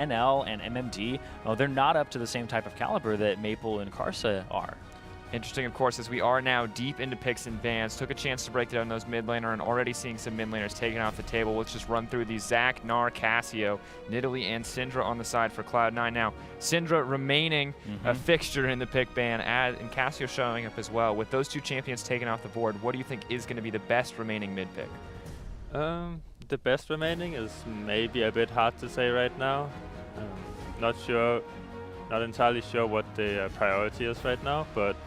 NL and MMD, well, they're not up to the same type of caliber that Maple and Karsa are. Interesting, of course, as we are now deep into picks and bans. Took a chance to break down those mid laner and already seeing some mid laners taken off the table. Let's just run through these. Zac, Gnar, Cassio, Nidalee, and Syndra on the side for Cloud9. Now, Syndra remaining a fixture in the pick ban, and Cassio showing up as well. With those two champions taken off the board, what do you think is going to be the best remaining mid pick? The best remaining is maybe a bit hard to say right now. Not sure, not entirely sure what the priority is right now, but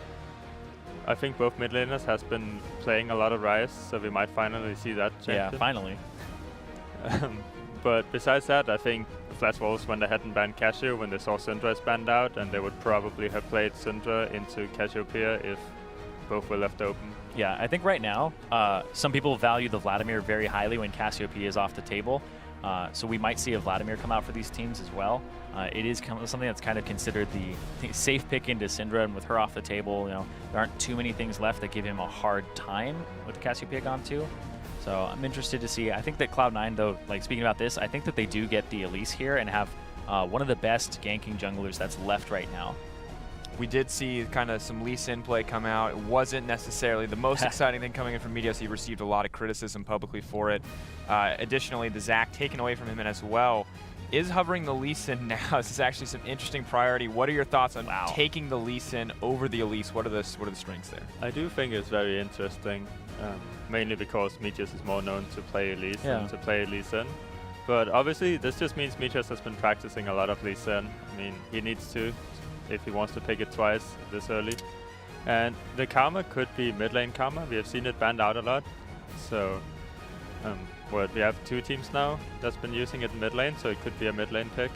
I think both mid laners has been playing a lot of Ryze, so we might finally see that champion. Yeah, finally. But besides that, I think Flash Wolves, when they hadn't banned Cassio, when they saw Syndra's banned out, and they would probably have played Syndra into Cassiopeia if both were left open. Yeah, I think right now, some people value the Vladimir very highly when Cassiopeia is off the table. So we might see a Vladimir come out for these teams as well. It is something that's kind of considered the safe pick into Syndra, and with her off the table, there aren't too many things left that give him a hard time with Cassiopeia gone too. So I'm interested to see. I think that Cloud9, though, like speaking about this, I think that they do get the Elise here and have one of the best ganking junglers that's left right now. We did see kind of some Lee Sin play come out. It wasn't necessarily the most exciting thing coming in from Meteos. He received a lot of criticism publicly for it. Additionally, the Zac taken away from him as well. Is hovering the Lee Sin now? This is actually some interesting priority. What are your thoughts on taking the Lee Sin over the Elise? What are the strengths there? I do think it's very interesting, mainly because Meteos is more known to play Elise than to play Lee Sin. But obviously, this just means Meteos has been practicing a lot of Lee Sin. I mean, he needs to, if he wants to pick it twice this early. And the Karma could be mid lane Karma. We have seen it banned out a lot. So we have two teams now that's been using it in mid lane, so it could be a mid lane pick.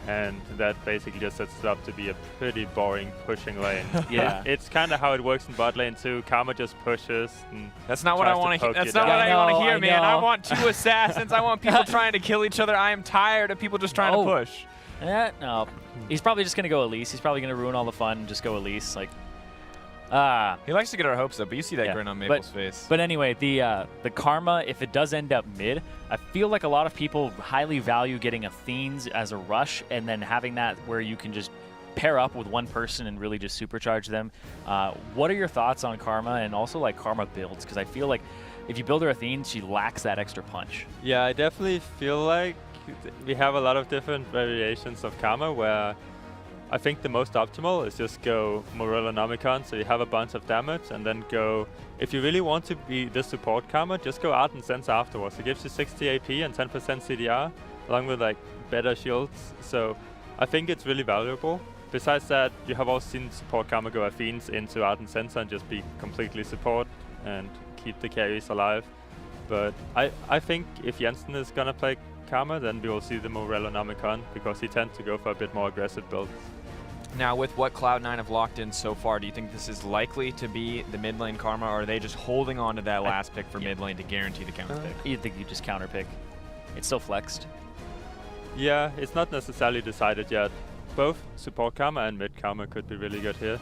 And that basically just sets it up to be a pretty boring pushing lane. Yeah. It's kind of how it works in bot lane too. Karma just pushes. And that's not what I want to hear. That's not what I want to hear, man. I want two assassins. I want people trying to kill each other. I am tired of people just trying to push. No. He's probably just going to go Elise. He's probably going to ruin all the fun and just go Elise. Like, he likes to get our hopes up, but you see that grin on Maple's face. But anyway, the Karma, if it does end up mid, I feel like a lot of people highly value getting Athenes as a rush and then having that where you can just pair up with one person and really just supercharge them. What are your thoughts on Karma and also like Karma builds? Because I feel like if you build her Athenes, she lacks that extra punch. Yeah, I definitely feel like we have a lot of different variations of Karma where I think the most optimal is just go Morellonomicon, so you have a bunch of damage, and then go, if you really want to be the support Karma, just go Ardent Sense afterwards. It gives you 60 AP and 10% CDR, along with like better shields, so I think it's really valuable. Besides that, you have also seen support Karma go Athenes into Ardent Sense and just be completely support and keep the carries alive. But I think if Jensen is gonna play Karma, then we will see the Morellonomicon, because he tends to go for a bit more aggressive build. Now, with what Cloud9 have locked in so far, do you think this is likely to be the mid lane Karma, or are they just holding on to that last pick for mid lane to guarantee the counter pick? You think you just counter pick? It's still flexed. Yeah, it's not necessarily decided yet. Both support Karma and mid Karma could be really good here.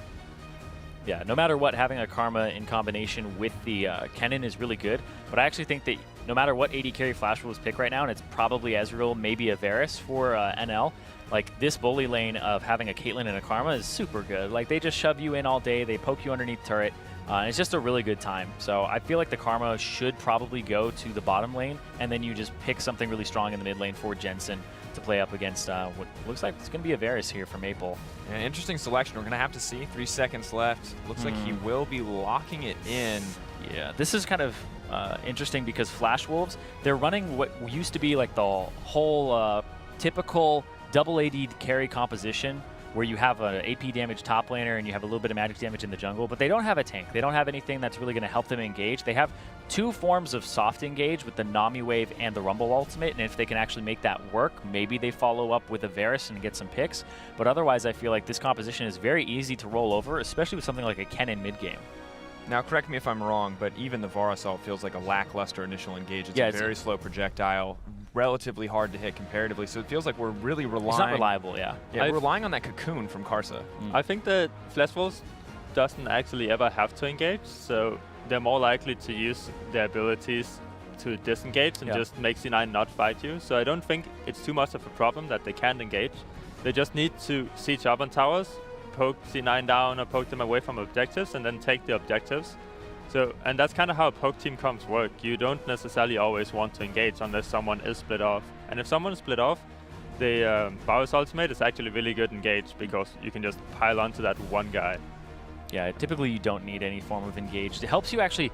Yeah, no matter what, having a Karma in combination with the Kennen is really good. But I actually think that no matter what AD carry Flash Wolves pick right now, and it's probably Ezreal, maybe a Varus for NL, like this bully lane of having a Caitlyn and a Karma is super good. Like they just shove you in all day, they poke you underneath turret, and it's just a really good time. So I feel like the Karma should probably go to the bottom lane, and then you just pick something really strong in the mid lane for Jensen to play up against what looks like it's going to be a Varus here for Maple. Yeah, interesting selection. We're going to have to see. 3 seconds left. Looks like he will be locking it in. Yeah, this is kind of interesting because Flash Wolves, they're running what used to be like the whole typical double AD carry composition where you have an AP damage top laner and you have a little bit of magic damage in the jungle, but they don't have a tank. They don't have anything that's really going to help them engage. They have two forms of soft engage with the Nami wave and the Rumble ultimate, and if they can actually make that work, maybe they follow up with a Varus and get some picks. But otherwise, I feel like this composition is very easy to roll over, especially with something like a Kennen mid-game. Now, correct me if I'm wrong, but even the Varus ult feels like a lackluster initial engage. It's a very slow projectile, relatively hard to hit comparatively, so it feels like we're really relying... It's not reliable, yeah. Yeah, we're relying on that cocoon from Karsa. I think that Flash Wolves doesn't actually ever have to engage, so they're more likely to use their abilities to disengage and just make C9 not fight you. So I don't think it's too much of a problem that they can't engage. They just need to siege up on towers, poke C9 down or poke them away from objectives, and then take the objectives. So, and that's kind of how poke team comps work. You don't necessarily always want to engage unless someone is split off. And if someone is split off, the Varus ultimate is actually really good engage because you can just pile onto that one guy. Yeah, typically you don't need any form of engage. It helps you actually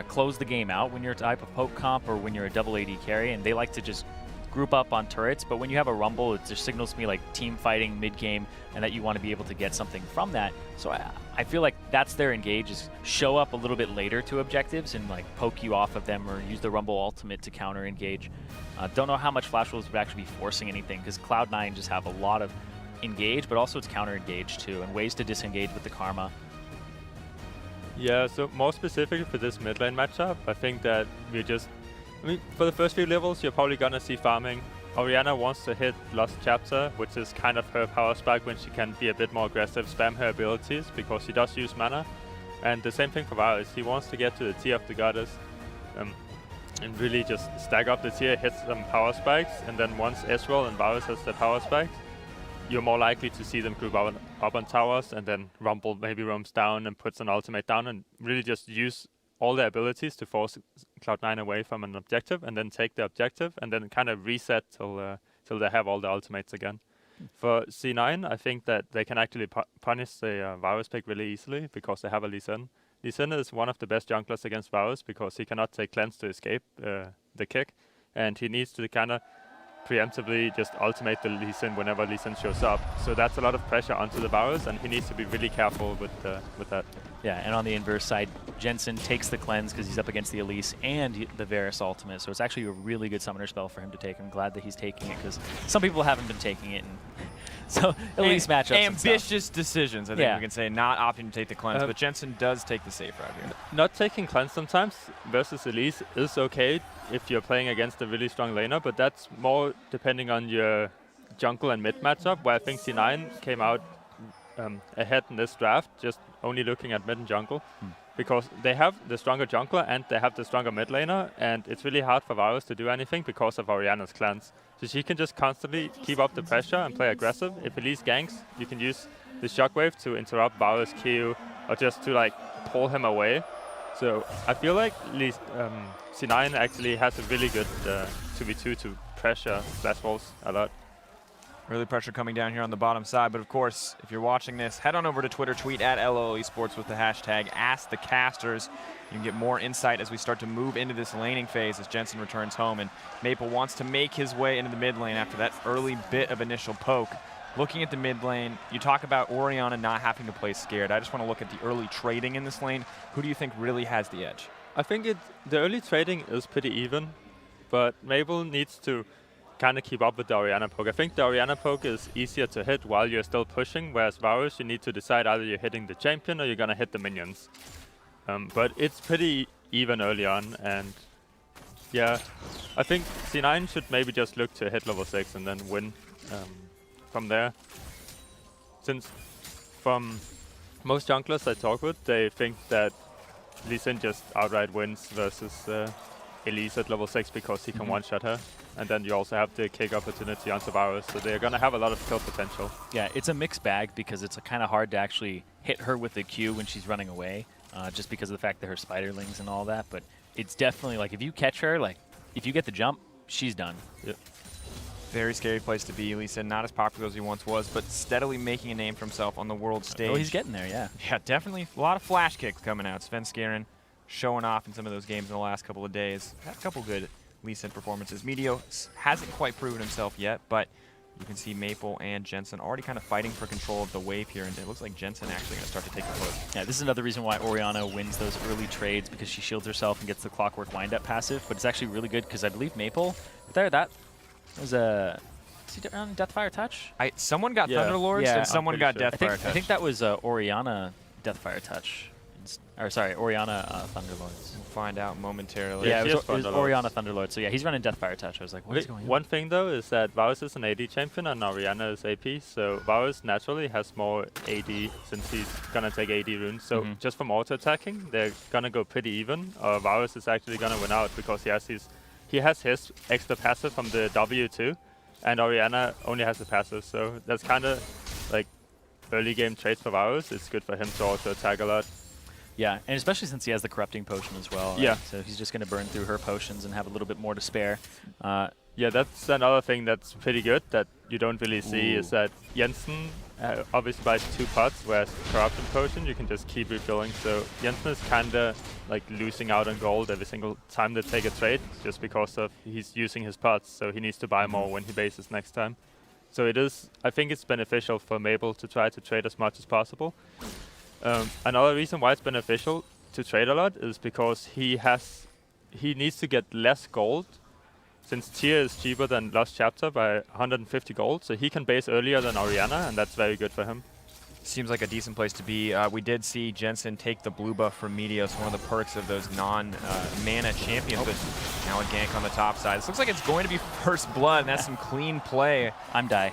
close the game out when you're a type of poke comp or when you're a double AD carry, and they like to just group up on turrets. But when you have a rumble, it just signals to me like team fighting mid-game and that you want to be able to get something from that. So I feel like that's their engage, is show up a little bit later to objectives and like poke you off of them or use the rumble ultimate to counter engage. Don't know how much Flash Wolves would actually be forcing anything because Cloud9 just have a lot of engage, but also it's counter engage too, and ways to disengage with the Karma. Yeah, so more specifically for this mid lane matchup, I think that we're just, I mean, for the first few levels, you're probably gonna see farming. Orianna wants to hit Lost Chapter, which is kind of her power spike when she can be a bit more aggressive, spam her abilities, because she does use mana. And the same thing for Varus, he wants to get to the tier of the goddess, and really just stack up the tier, hit some power spikes, and then once Ezreal and Varus has the power spikes, you're more likely to see them group up on towers, and then Rumble maybe roams down and puts an ultimate down and really just use all their abilities to force Cloud9 away from an objective and then take the objective and then kind of reset till they have all the ultimates again. For C9, I think that they can actually punish the Varus pick really easily because they have a Lee Sin. Lee Sin is one of the best junglers against Varus because he cannot take cleanse to escape the kick, and he needs to kind of preemptively just ultimate the Lee Sin whenever Lee Sin shows up. So that's a lot of pressure onto the Varus, and he needs to be really careful with that. Yeah, and on the inverse side, Jensen takes the cleanse because he's up against the Elise and the Varus ultimate, so it's actually a really good summoner spell for him to take. I'm glad that he's taking it because some people haven't been taking it. And so Elise matchups. Ambitious decisions, I think we can say, not opting to take the cleanse, but Jensen does take the safe route here. Not taking cleanse sometimes versus Elise is okay if you're playing against a really strong laner, but that's more depending on your jungle and mid matchup, where I think C9 came out ahead in this draft, just only looking at mid and jungle, because they have the stronger jungler and they have the stronger mid laner, and it's really hard for Varus to do anything because of Orianna's cleanse. So she can just constantly keep up the pressure and play aggressive. If Elise ganks, you can use the shockwave to interrupt Varus' Q or just to like pull him away. So I feel like C9 actually has a really good 2v2 to pressure Flash Wolves a lot. Really pressure coming down here on the bottom side, but of course, if you're watching this, head on over to Twitter, tweet at LoL eSports with the hashtag AskTheCasters. You can get more insight as we start to move into this laning phase as Jensen returns home, and Maple wants to make his way into the mid lane after that early bit of initial poke. Looking at the mid lane, you talk about Orianna not having to play scared. I just want to look at the early trading in this lane. Who do you think really has the edge? I think the early trading is pretty even, but Maple needs to kind of keep up with the Orianna poke. I think the Orianna poke is easier to hit while you're still pushing, whereas Varus, you need to decide either you're hitting the champion or you're going to hit the minions. But it's pretty even early on, and yeah, I think C9 should maybe just look to hit level 6 and then win from there. Since from most junglers I talk with, they think that Lee Sin just outright wins versus Elise at level 6 because he can one-shot her. And then you also have the kick opportunity onto Varus, so they're going to have a lot of kill potential. Yeah, it's a mixed bag because it's kind of hard to actually hit her with the Q when she's running away, just because of the fact that her spiderlings and all that. But it's definitely, like, if you catch her, like, if you get the jump, she's done. Yep. Very scary place to be. Elise, not as popular as he once was, but steadily making a name for himself on the world stage. Oh, he's getting there, yeah. Yeah, definitely a lot of flash kicks coming out. Sven Skaren showing off in some of those games in the last couple of days. Had a couple good Elise performances. Meteos hasn't quite proven himself yet, but you can see Maple and Jensen already kind of fighting for control of the wave here, and it looks like Jensen actually going to start to take the push. Yeah, this is another reason why Orianna wins those early trades, because she shields herself and gets the clockwork wind-up passive, but it's actually really good because I believe Maple, that was a... Is he on Deathfire Touch? Someone got Thunderlords and someone got sure. Deathfire Touch. I think that was Orianna Deathfire Touch. Or sorry, Orianna Thunderlords. We'll find out momentarily. Yeah, she it has was Thunderlords. Orianna Thunderlord. So yeah, he's running Deathfire Touch. I was like, what's going on? One thing though is that Varus is an AD champion and Orianna is AP, so Varus naturally has more AD since he's gonna take AD runes. So just from auto attacking, they're gonna go pretty even. Varus is actually gonna win out because he has his extra passive from the W2, and Orianna only has the passive. So that's kind of like early game traits for Varus. It's good for him to auto attack a lot. Yeah, and especially since he has the Corrupting Potion as well. Right? Yeah. So he's just going to burn through her potions and have a little bit more to spare. Yeah, that's another thing that's pretty good that you don't really see is that Jensen obviously buys 2 pots, whereas Corrupting Potion you can just keep refilling. So Jensen is kinda like losing out on gold every single time they take a trade just because of he's using his pots, so he needs to buy more when he bases next time. So I think it's beneficial for Mabel to try to trade as much as possible. Another reason why it's beneficial to trade a lot is because he needs to get less gold, since tier is cheaper than Lost Chapter by 150 gold, so he can base earlier than Orianna, and that's very good for him. Seems like a decent place to be. We did see Jensen take the blue buff from Meteos, one of the perks of those non-mana champions, but now a gank on the top side. This looks like it's going to be first blood, and that's some clean play. I'm die.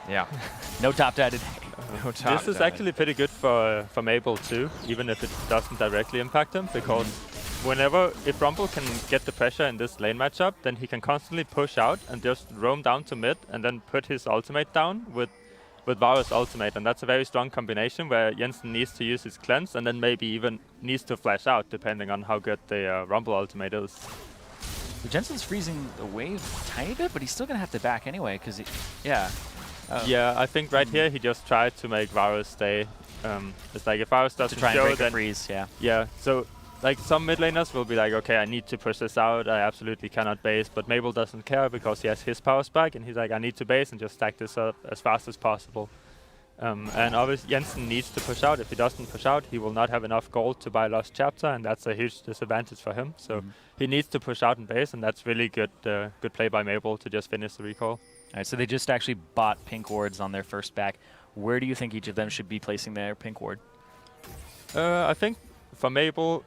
Yeah. No top die today. No top This is die. actually pretty good for Mabel too, even if it doesn't directly impact him, because if Rumble can get the pressure in this lane matchup, then he can constantly push out and just roam down to mid and then put his ultimate down with Varus ultimate, and that's a very strong combination where Jensen needs to use his cleanse and then maybe even needs to flash out depending on how good the Rumble ultimate is. So Jensen's freezing the wave a tiny bit, but he's still going to have to back anyway, because yeah. Yeah, I think right here he just tried to make Varus stay. It's like if Varus doesn't To try and show, break then a freeze, yeah. yeah. So like some mid laners will be like, okay, I need to push this out. I absolutely cannot base, but Mabel doesn't care because he has his power spike, and he's like, I need to base and just stack this up as fast as possible. And obviously Jensen needs to push out. If he doesn't push out, he will not have enough gold to buy Lost Chapter, and that's a huge disadvantage for him. So he needs to push out and base, and that's really good play by Mabel to just finish the recall. All right, so they just actually bought pink wards on their first back. Where do you think each of them should be placing their pink ward? I think for Mabel,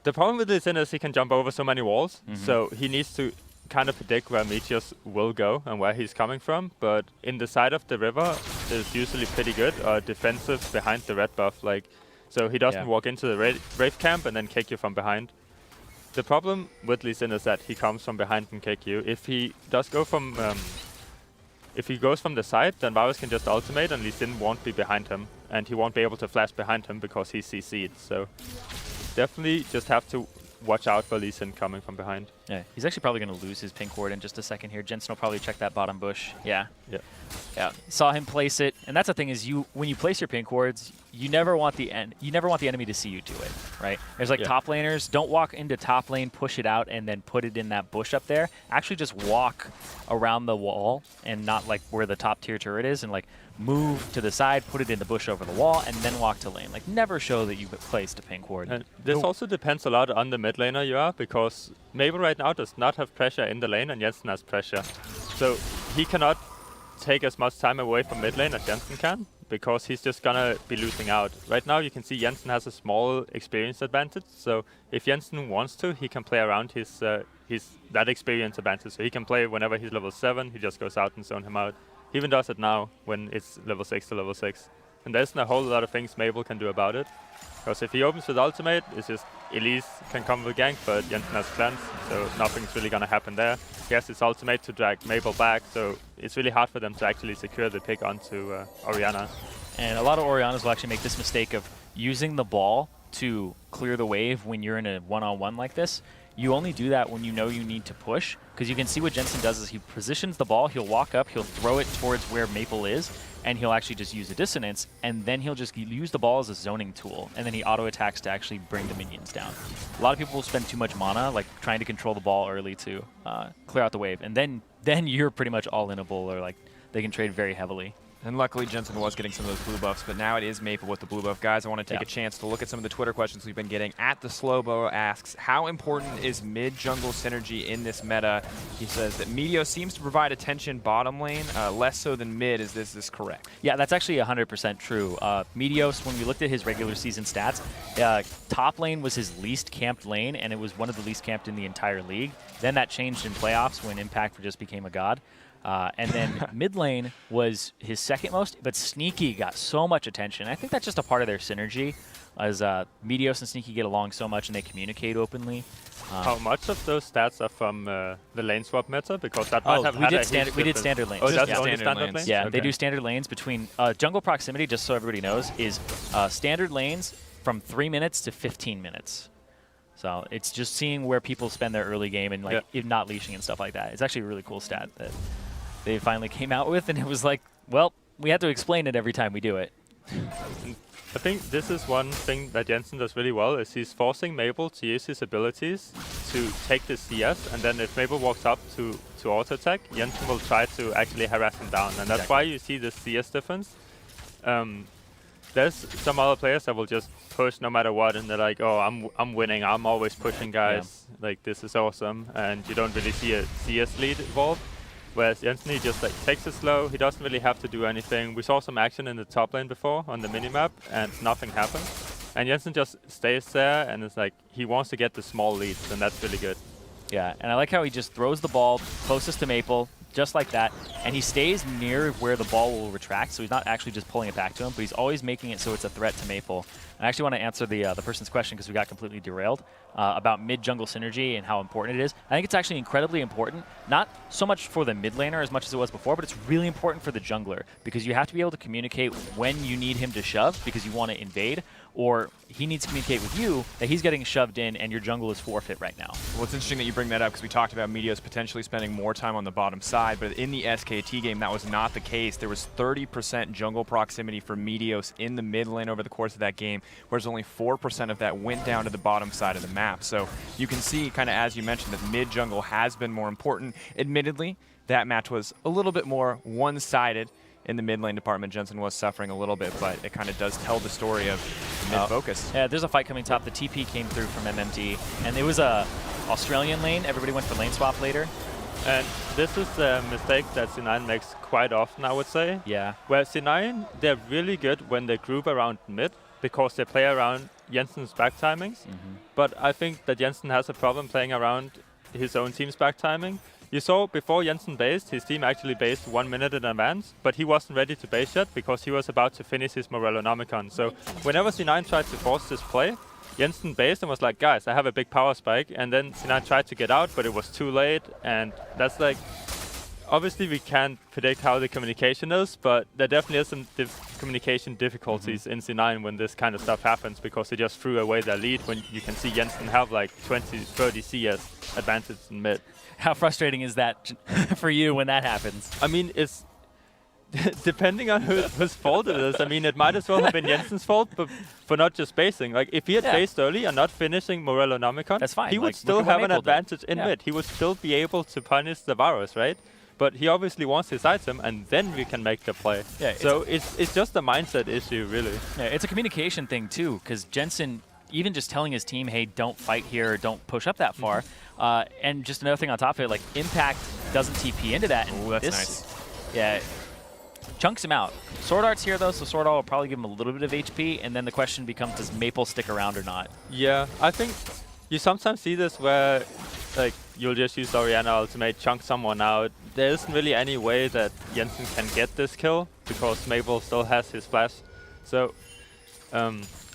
the problem with this is he can jump over so many walls, so he needs to kind of predict where Meteos will go and where he's coming from. But in the side of the river is usually pretty good, defensive behind the red buff, so he doesn't walk into the Wraith camp and then kick you from behind. The problem with Lee Sin is that he comes from behind and kick you. If he does go from, if he goes from the side, then Varus can just ultimate and Lee Sin won't be behind him, and he won't be able to flash behind him because he's CC'd. So definitely just have to watch out for Lee Sin coming from behind. Yeah, he's actually probably going to lose his pink ward in just a second here. Jensen will probably check that bottom bush. Yeah. Yeah. Saw him place it, and that's the thing is when you place your pink wards, you never want the enemy to see you do it, right? There's like top laners, don't walk into top lane, push it out, and then put it in that bush up there. Actually just walk around the wall and not like where the top tier turret is, and like move to the side, put it in the bush over the wall, and then walk to lane. Like never show that you've placed a pink ward. And this also depends a lot on the mid laner you are, because Mabel right now does not have pressure in the lane and Jensen has pressure. So he cannot take as much time away from mid lane as Jensen can, because he's just gonna be losing out. Right now you can see Jensen has a small experience advantage, so if Jensen wants to, he can play around his that experience advantage. So he can play whenever he's level 7, he just goes out and zone him out. He even does it now when it's level 6 to level 6. And there isn't a whole lot of things Mabel can do about it. Because if he opens with ultimate, it's just Elise can come with gank, but Jensen has cleanse, so nothing's really gonna happen there. He has his ultimate to drag Mabel back, so it's really hard for them to actually secure the pick onto Orianna. And a lot of Oriannas will actually make this mistake of using the ball to clear the wave when you're in a one-on-one like this. You only do that when you know you need to push, because you can see what Jensen does is he positions the ball, he'll walk up, he'll throw it towards where Maple is, and he'll actually just use a dissonance, and then he'll just use the ball as a zoning tool, and then he auto-attacks to actually bring the minions down. A lot of people will spend too much mana, like trying to control the ball early to clear out the wave, and then you're pretty much all-inable, or like they can trade very heavily. And luckily, Jensen was getting some of those blue buffs, but now it is Maple with the blue buff. Guys, I want to take a chance to look at some of the Twitter questions we've been getting. At the Slowbo asks, how important is mid-jungle synergy in this meta? He says that Meteos seems to provide attention bottom lane, less so than mid. Is this correct? Yeah, that's actually 100% true. Meteos, when we looked at his regular season stats, top lane was his least camped lane, and it was one of the least camped in the entire league. Then that changed in playoffs when Impact just became a god. And then mid lane was his second most, but Sneaky got so much attention. I think that's just a part of their synergy, as Meteos and Sneaky get along so much and they communicate openly. How much of those stats are from the lane swap meta? Because that might have we did standard lanes. Oh, that's yeah. only standard lanes? Yeah, okay. they do standard lanes between jungle proximity, just so everybody knows, is standard lanes from 3 minutes to 15 minutes. So it's just seeing where people spend their early game and like not leashing and stuff like that. It's actually a really cool stat that they finally came out with, and it was like, well, we have to explain it every time we do it. I think this is one thing that Jensen does really well, is he's forcing Maple to use his abilities to take the CS, and then if Maple walks up to auto-attack, Jensen will try to actually harass him down, and that's why you see the CS difference. There's some other players that will just push no matter what, and they're like, oh, I'm winning, I'm always pushing guys, like this is awesome, and you don't really see a CS lead evolve. Whereas Jensen, he just like takes it slow, he doesn't really have to do anything. We saw some action in the top lane before on the minimap, and nothing happened. And Jensen just stays there, and it's like he wants to get the small leads, and that's really good. Yeah, and I like how he just throws the ball closest to Maple, just like that, and he stays near where the ball will retract, so he's not actually just pulling it back to him, but he's always making it so it's a threat to Maple. I actually want to answer the person's question because we got completely derailed about mid-jungle synergy and how important it is. I think it's actually incredibly important, not so much for the mid laner as much as it was before, but it's really important for the jungler because you have to be able to communicate when you need him to shove because you want to invade, or he needs to communicate with you that he's getting shoved in and your jungle is forfeit right now. Well, it's interesting that you bring that up because we talked about Meteos potentially spending more time on the bottom side, but in the SKT game, that was not the case. There was 30% jungle proximity for Meteos in the mid lane over the course of that game, whereas only 4% of that went down to the bottom side of the map. So you can see, kind of as you mentioned, that mid jungle has been more important. Admittedly, that match was a little bit more one-sided in the mid lane department. Jensen was suffering a little bit, but it kind of does tell the story of the mid focus. Yeah, there's a fight coming top. The TP came through from MMD, and it was a Australian lane. Everybody went for lane swap later. And this is a mistake that C9 makes quite often, I would say. Yeah. Where C9, they're really good when they group around mid because they play around Jensen's back timings. But I think that Jensen has a problem playing around his own team's back timing. You saw before Jensen based, his team actually based 1 minute in advance, but he wasn't ready to base yet because he was about to finish his Morelonomicon. So whenever C9 tried to force this play, Jensen based and was like, guys, I have a big power spike, and then C9 tried to get out, but it was too late, and that's like, obviously we can't predict how the communication is, but there definitely is some communication difficulties in C9 when this kind of stuff happens because they just threw away their lead when you can see Jensen have like 20, 30 CS advantage in mid. How frustrating is that for you when that happens? I mean, it's depending on whose fault it is. I mean, it might as well have been Jensen's fault, but for not just basing. Like, if he had based early and not finishing Morelonomicon, that's fine. He would still have an advantage in mid. He would still be able to punish the Varus, right? But he obviously wants his item, and then we can make the play. Yeah, so it's just a mindset issue, really. Yeah, it's a communication thing, too, because Jensen, even just telling his team, hey, don't fight here, don't push up that far. And just another thing on top of it, like, Impact doesn't TP into that. Oh, that's nice. Yeah, chunks him out. SwordArt's here, though, so SwordArt will probably give him a little bit of HP, and then the question becomes, does Maple stick around or not? Yeah, I think you sometimes see this where, like, you'll just use Orianna ultimate, chunk someone out. There isn't really any way that Jensen can get this kill because Maple still has his flash. So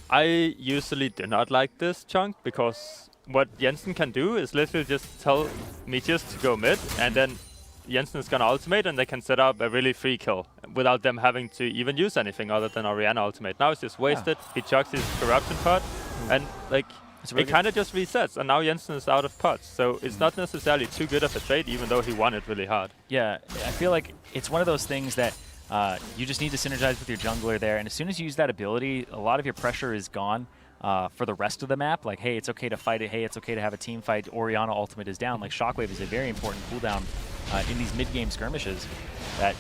I usually do not like this chunk because what Jensen can do is literally just tell Meteos to go mid, and then Jensen is gonna ultimate and they can set up a really free kill without them having to even use anything other than Orianna ultimate. Now it's just wasted. He chucks his corruption pot, and like it kind of just resets, and now Jensen is out of pots. So it's not necessarily too good of a trade, even though he won it really hard. Yeah, I feel like it's one of those things that you just need to synergize with your jungler there, and as soon as you use that ability, a lot of your pressure is gone for the rest of the map. Like, hey, it's okay to fight it. Hey, it's okay to have a team fight. Orianna ultimate is down. Like, Shockwave is a very important cooldown in these mid-game skirmishes that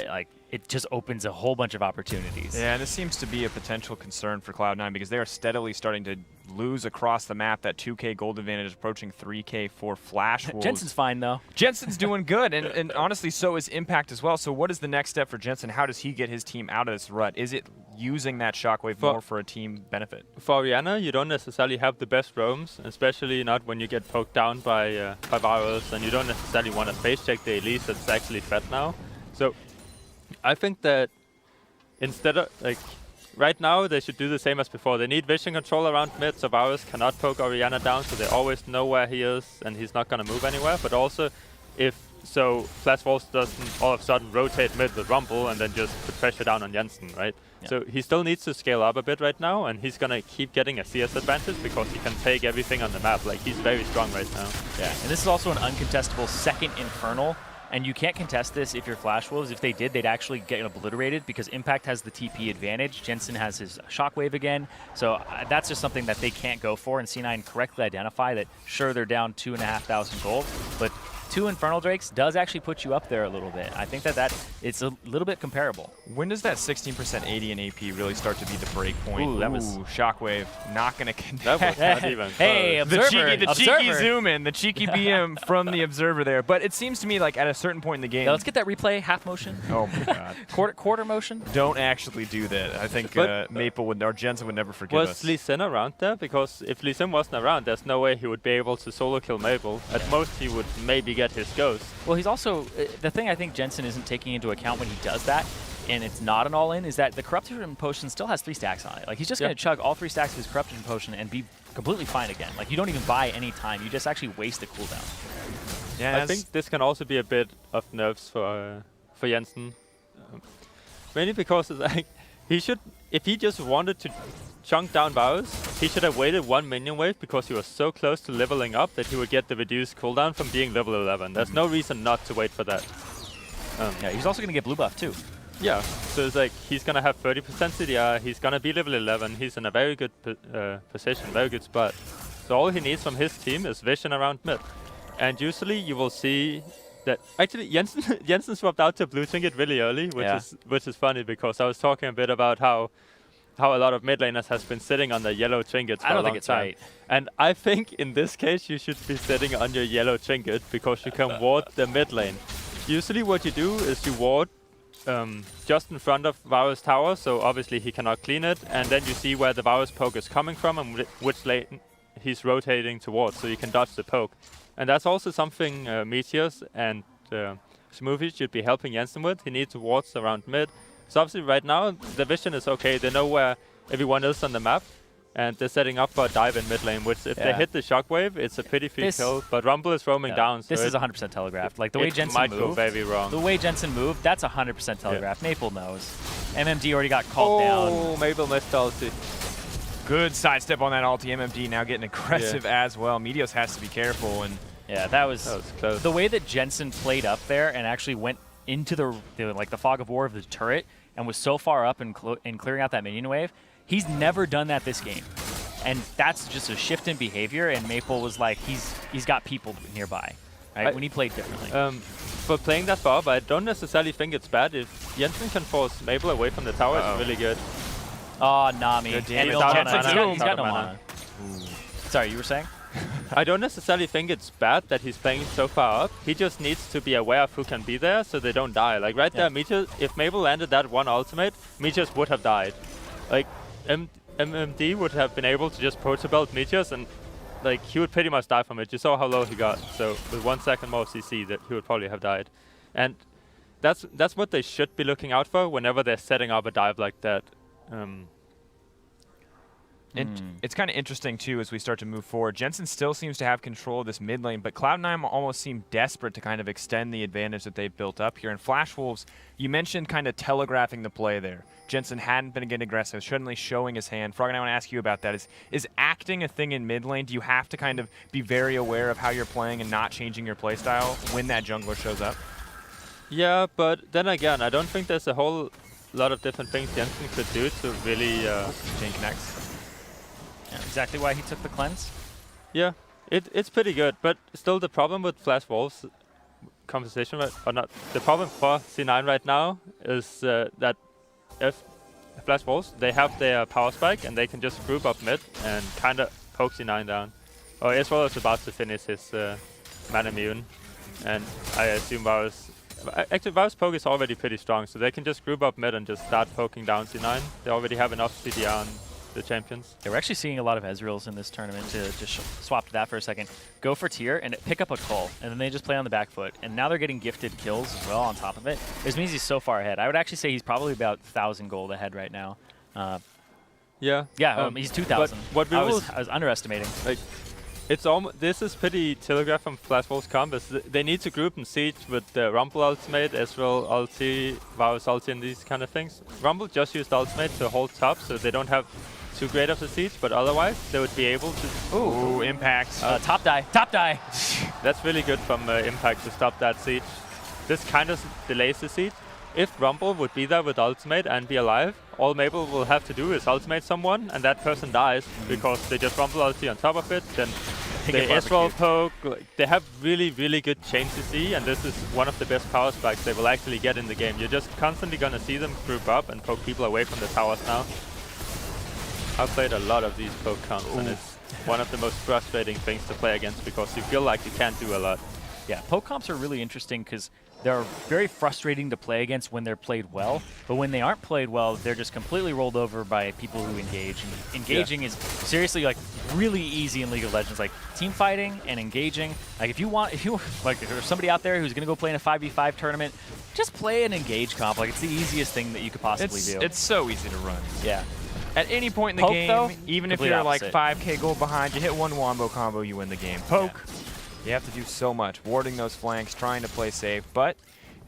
like it just opens a whole bunch of opportunities. Yeah, and this seems to be a potential concern for Cloud9 because they are steadily starting to lose across the map. That 2K gold advantage is approaching 3K for Flash Wolves. Jensen's fine though. Jensen's doing good, and honestly, so is Impact as well. So what is the next step for Jensen? How does he get his team out of this rut? Is it using that Shockwave more for a team benefit? For Orianna, you don't necessarily have the best roams, especially not when you get poked down by Varus, and you don't necessarily want to face check the Elise that's actually fed now. So I think that instead of, like, right now they should do the same as before. They need vision control around mid, so Varus cannot poke Orianna down, so they always know where he is, and he's not going to move anywhere. But also, so Flash Wolves doesn't all of a sudden rotate mid with Rumble and then just put pressure down on Jensen, right? Yeah. So he still needs to scale up a bit right now, and he's going to keep getting a CS advantage because he can take everything on the map. Like, he's very strong right now. Yeah, and this is also an uncontestable second Infernal. And you can't contest this if you're Flash Wolves. If they did, they'd actually get obliterated because Impact has the TP advantage. Jensen has his Shockwave again. So that's just something that they can't go for. And C9 correctly identify that, sure, they're down 2,500 gold, but 2 Infernal Drakes does actually put you up there a little bit. I think that it's a little bit comparable. When does that 16% AD and AP really start to be the break point? Ooh, that was Shockwave not going to connect. That was not even hey, Observer. The cheeky zoom in, the cheeky BM from the Observer there. But it seems to me like at a certain point in the game. Yeah, let's get that replay, half motion. Oh my god. quarter motion. Don't actually do that. I think Maple would, or Jensen would never forgive us. Was Lee Sin around there? Because if Lee Sin wasn't around, there's no way he would be able to solo kill Maple. At most, he would maybe get his ghost. Well, he's also, the thing I think Jensen isn't taking into account when he does that, and it's not an all-in, is that the Corruption Potion still has 3 stacks on it. Like, he's just going to chug all 3 stacks of his Corruption Potion and be completely fine again. Like, you don't even buy any time. You just actually waste the cooldown. Yeah, I think this can also be a bit of nerves for Jensen. Mainly because it's like, he should, if he just wanted to chunk down Varus, he should have waited 1 minion wave because he was so close to leveling up that he would get the reduced cooldown from being level 11. There's no reason not to wait for that. Yeah, he's also going to get blue buff too. Yeah, so it's like he's going to have 30% CDR, he's going to be level 11, he's in a very good position, very good spot. So all he needs from his team is vision around mid. And usually you will see that actually Jensen swapped out to blue trinket really early, which is funny because I was talking a bit about how a lot of mid laners has been sitting on the yellow trinkets for a long time. I don't think it's right. And I think in this case you should be sitting on your yellow trinket because you can ward the mid lane. Usually what you do is you ward just in front of Varus tower, so obviously he cannot clean it, and then you see where the Varus poke is coming from and which lane he's rotating towards, so you can dodge the poke. And that's also something Meteos and Smoothie should be helping Jensen with. He needs wards around mid. So obviously right now the vision is okay. They know where everyone is on the map, and they're setting up for a dive in mid lane, which if they hit the Shockwave, it's a pretty free kill. But Rumble is roaming down. So this is 100% telegraphed. Like the way Jensen moved, go very wrong. The way Jensen moved, that's 100% telegraphed. Maple knows. MMD already got called down. Oh, Maple missed ulti. Good sidestep on that ulti. MMD now getting aggressive as well. Meteos has to be careful. And yeah, that was close. The way that Jensen played up there and actually went into the fog of war of the turret and was so far up and clearing out that minion wave. He's never done that this game. And that's just a shift in behavior, and Maple was like, he's got people nearby, right? When he played differently. For playing that far, but I don't necessarily think it's bad. If Jensen can force Maple away from the tower, it's really good. Oh, Nami. Good And deal. he's got no mana. Sorry, you were saying? I don't necessarily think it's bad that he's playing so far up. He just needs to be aware of who can be there so they don't die. Like right there, Meteos, if Maple landed that one ultimate, Meteos would have died. Like MMD would have been able to just protobelt Meteos and like he would pretty much die from it. You saw how low he got. So with 1 second more CC, that he would probably have died. And that's what they should be looking out for whenever they're setting up a dive like that. It's kind of interesting, too, as we start to move forward. Jensen still seems to have control of this mid lane, but Cloud9 almost seem desperate to kind of extend the advantage that they've built up here. And Flash Wolves, you mentioned kind of telegraphing the play there. Jensen hadn't been getting aggressive, suddenly showing his hand. Froggen, I want to ask you about that. Is acting a thing in mid lane? Do you have to kind of be very aware of how you're playing and not changing your playstyle when that jungler shows up? Yeah, but then again, I don't think there's a whole lot of different things Jensen could do to really chain connects. Yeah, exactly why he took the cleanse. Yeah, it's pretty good, but still the problem with Flash Wolves conversation, or not. The problem for C9 right now is that if Flash Wolves, they have their power spike and they can just group up mid and kind of poke C9 down. Or Ezreal is about to finish his man immune, and I assume Varus. Actually, Varus poke is already pretty strong, so they can just group up mid and just start poking down C9. They already have enough CDR on the champions. Yeah, we're actually seeing a lot of Ezreals in this tournament, to just swap to that for a second. Go for tier and pick up a cull, and then they just play on the back foot. And now they're getting gifted kills as well on top of it. This means he's so far ahead. I would actually say he's probably about 1,000 gold ahead right now. Yeah. Yeah, he's 2,000. What I was underestimating. Like, it's this is pretty telegraphed from Flash Wolves combos. They need to group and siege with the Rumble ultimate, Ezreal ulti, Varus ulti, and these kind of things. Rumble just used ultimate to hold top, so they don't have too great of a siege, but otherwise they would be able to. Ooh, impact. Top die, top die. That's really good from Impact to stop that siege. This kind of delays the siege. If Rumble would be there with ultimate and be alive, all Mabel will have to do is ultimate someone, and that person dies because they just Rumble ulti on top of it. Then the Ezreal poke, they have really, really good chain CC, and this is one of the best power spikes they will actually get in the game. You're just constantly going to see them group up and poke people away from the towers now. I've played a lot of these poke comps, and it's one of the most frustrating things to play against because you feel like you can't do a lot. Yeah, poke comps are really interesting because they're very frustrating to play against when they're played well, but when they aren't played well, they're just completely rolled over by people who engage. And engaging is seriously like really easy in League of Legends, like team fighting and engaging. Like if there's somebody out there who's gonna go play in a 5v5 tournament, just play an engage comp. Like it's the easiest thing that you could possibly do. It's so easy to run. Yeah. At any point in the Poke, game, though, even if complete you're opposite. like 5k gold behind, you hit one wombo combo, you win the game. Poke, you have to do so much, warding those flanks, trying to play safe, but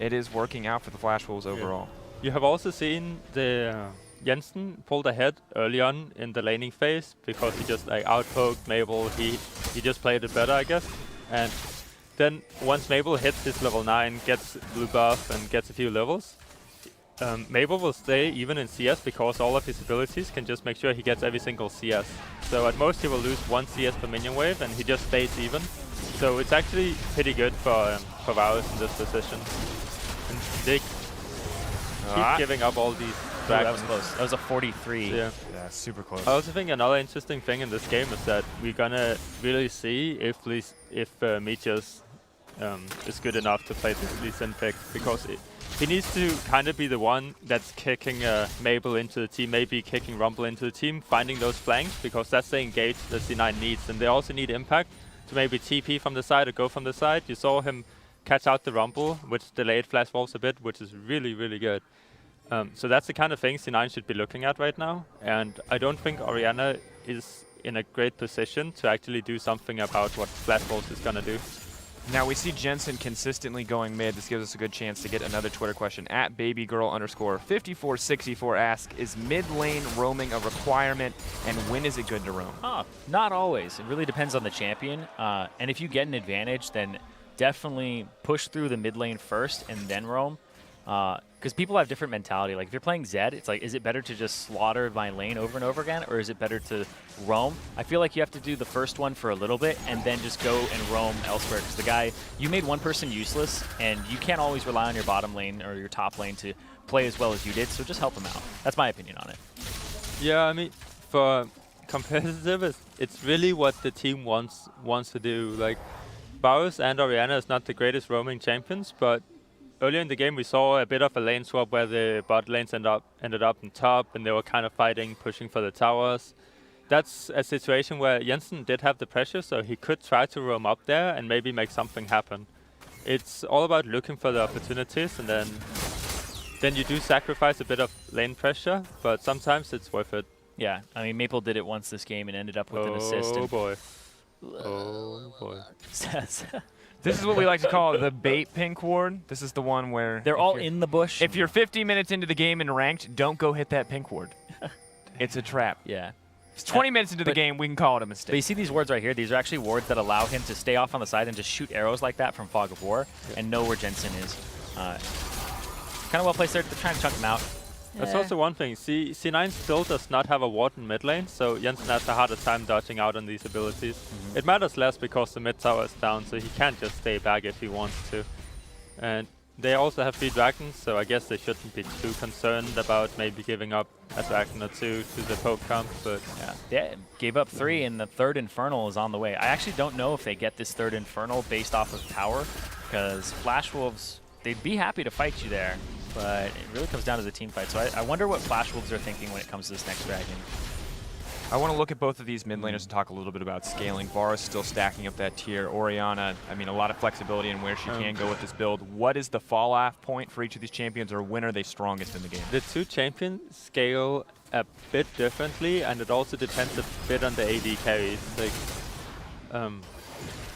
it is working out for the Flash Wolves overall. You have also seen the Jensen pulled ahead early on in the laning phase because he just like outpoked Mabel. He just played it better, I guess. And then once Mabel hits his level 9, gets blue buff and gets a few levels, Mabel will stay even in CS because all of his abilities can just make sure he gets every single CS. So at most he will lose 1 CS per minion wave and he just stays even. So it's actually pretty good for Varus in this position. And they keep giving up all these dragons. That was close. That was a 43. Yeah, super close. I also think another interesting thing in this game is that we're gonna really see if Meteos is good enough to play this Lee Sin pick, because he needs to kind of be the one that's kicking Mabel into the team, maybe kicking Rumble into the team, finding those flanks, because that's the engage that C9 needs. And they also need Impact to maybe TP from the side or go from the side. You saw him catch out the Rumble, which delayed Flash Wolves a bit, which is really, really good. So that's the kind of thing C9 should be looking at right now. And I don't think Orianna is in a great position to actually do something about what Flash Wolves is going to do. Now we see Jensen consistently going mid. This gives us a good chance to get another Twitter question. At babygirl_5464 asks, is mid lane roaming a requirement, and when is it good to roam? Not always. It really depends on the champion. And if you get an advantage, then definitely push through the mid lane first and then roam. Because people have different mentality. Like if you're playing Zed, it's like, is it better to just slaughter my lane over and over again, or is it better to roam? I feel like you have to do the first one for a little bit and then just go and roam elsewhere. Because you made one person useless, and you can't always rely on your bottom lane or your top lane to play as well as you did. So just help them out. That's my opinion on it. Yeah, I mean, for competitive, it's really what the team wants to do. Like Varus and Orianna is not the greatest roaming champions, but earlier in the game, we saw a bit of a lane swap where the bot lanes ended up on top, and they were kind of fighting, pushing for the towers. That's a situation where Jensen did have the pressure, so he could try to roam up there and maybe make something happen. It's all about looking for the opportunities, and then you do sacrifice a bit of lane pressure, but sometimes it's worth it. Yeah, I mean, Maple did it once this game and ended up with an assist. Oh boy. Oh boy. This is what we like to call the bait pink ward. This is the one where they're all in the bush. If you're 50 minutes into the game and ranked, don't go hit that pink ward. It's a trap. Yeah. It's 20 minutes into the game, we can call it a mistake. But you see these wards right here? These are actually wards that allow him to stay off on the side and just shoot arrows like that from Fog of War and know where Jensen is. Kind of well placed there. They're trying to chunk him out. That's also one thing. C9 still does not have a ward in mid lane, so Jensen has a harder time dodging out on these abilities. It matters less because the mid tower is down, so he can't just stay back if he wants to. And they also have 3 dragons, so I guess they shouldn't be too concerned about maybe giving up a dragon or 2 to the poke comp, but... Yeah, they gave up 3, and the 3rd Infernal is on the way. I actually don't know if they get this 3rd Infernal based off of tower, because Flash Wolves, they'd be happy to fight you there, but it really comes down to the team fight. So I wonder what Flash Wolves are thinking when it comes to this next dragon. I want to look at both of these mid laners and talk a little bit about scaling. Varus still stacking up that tier. Orianna, I mean, a lot of flexibility in where she can go with this build. What is the fall-off point for each of these champions, or when are they strongest in the game? The 2 champions scale a bit differently, and it also depends a bit on the AD carries. Like,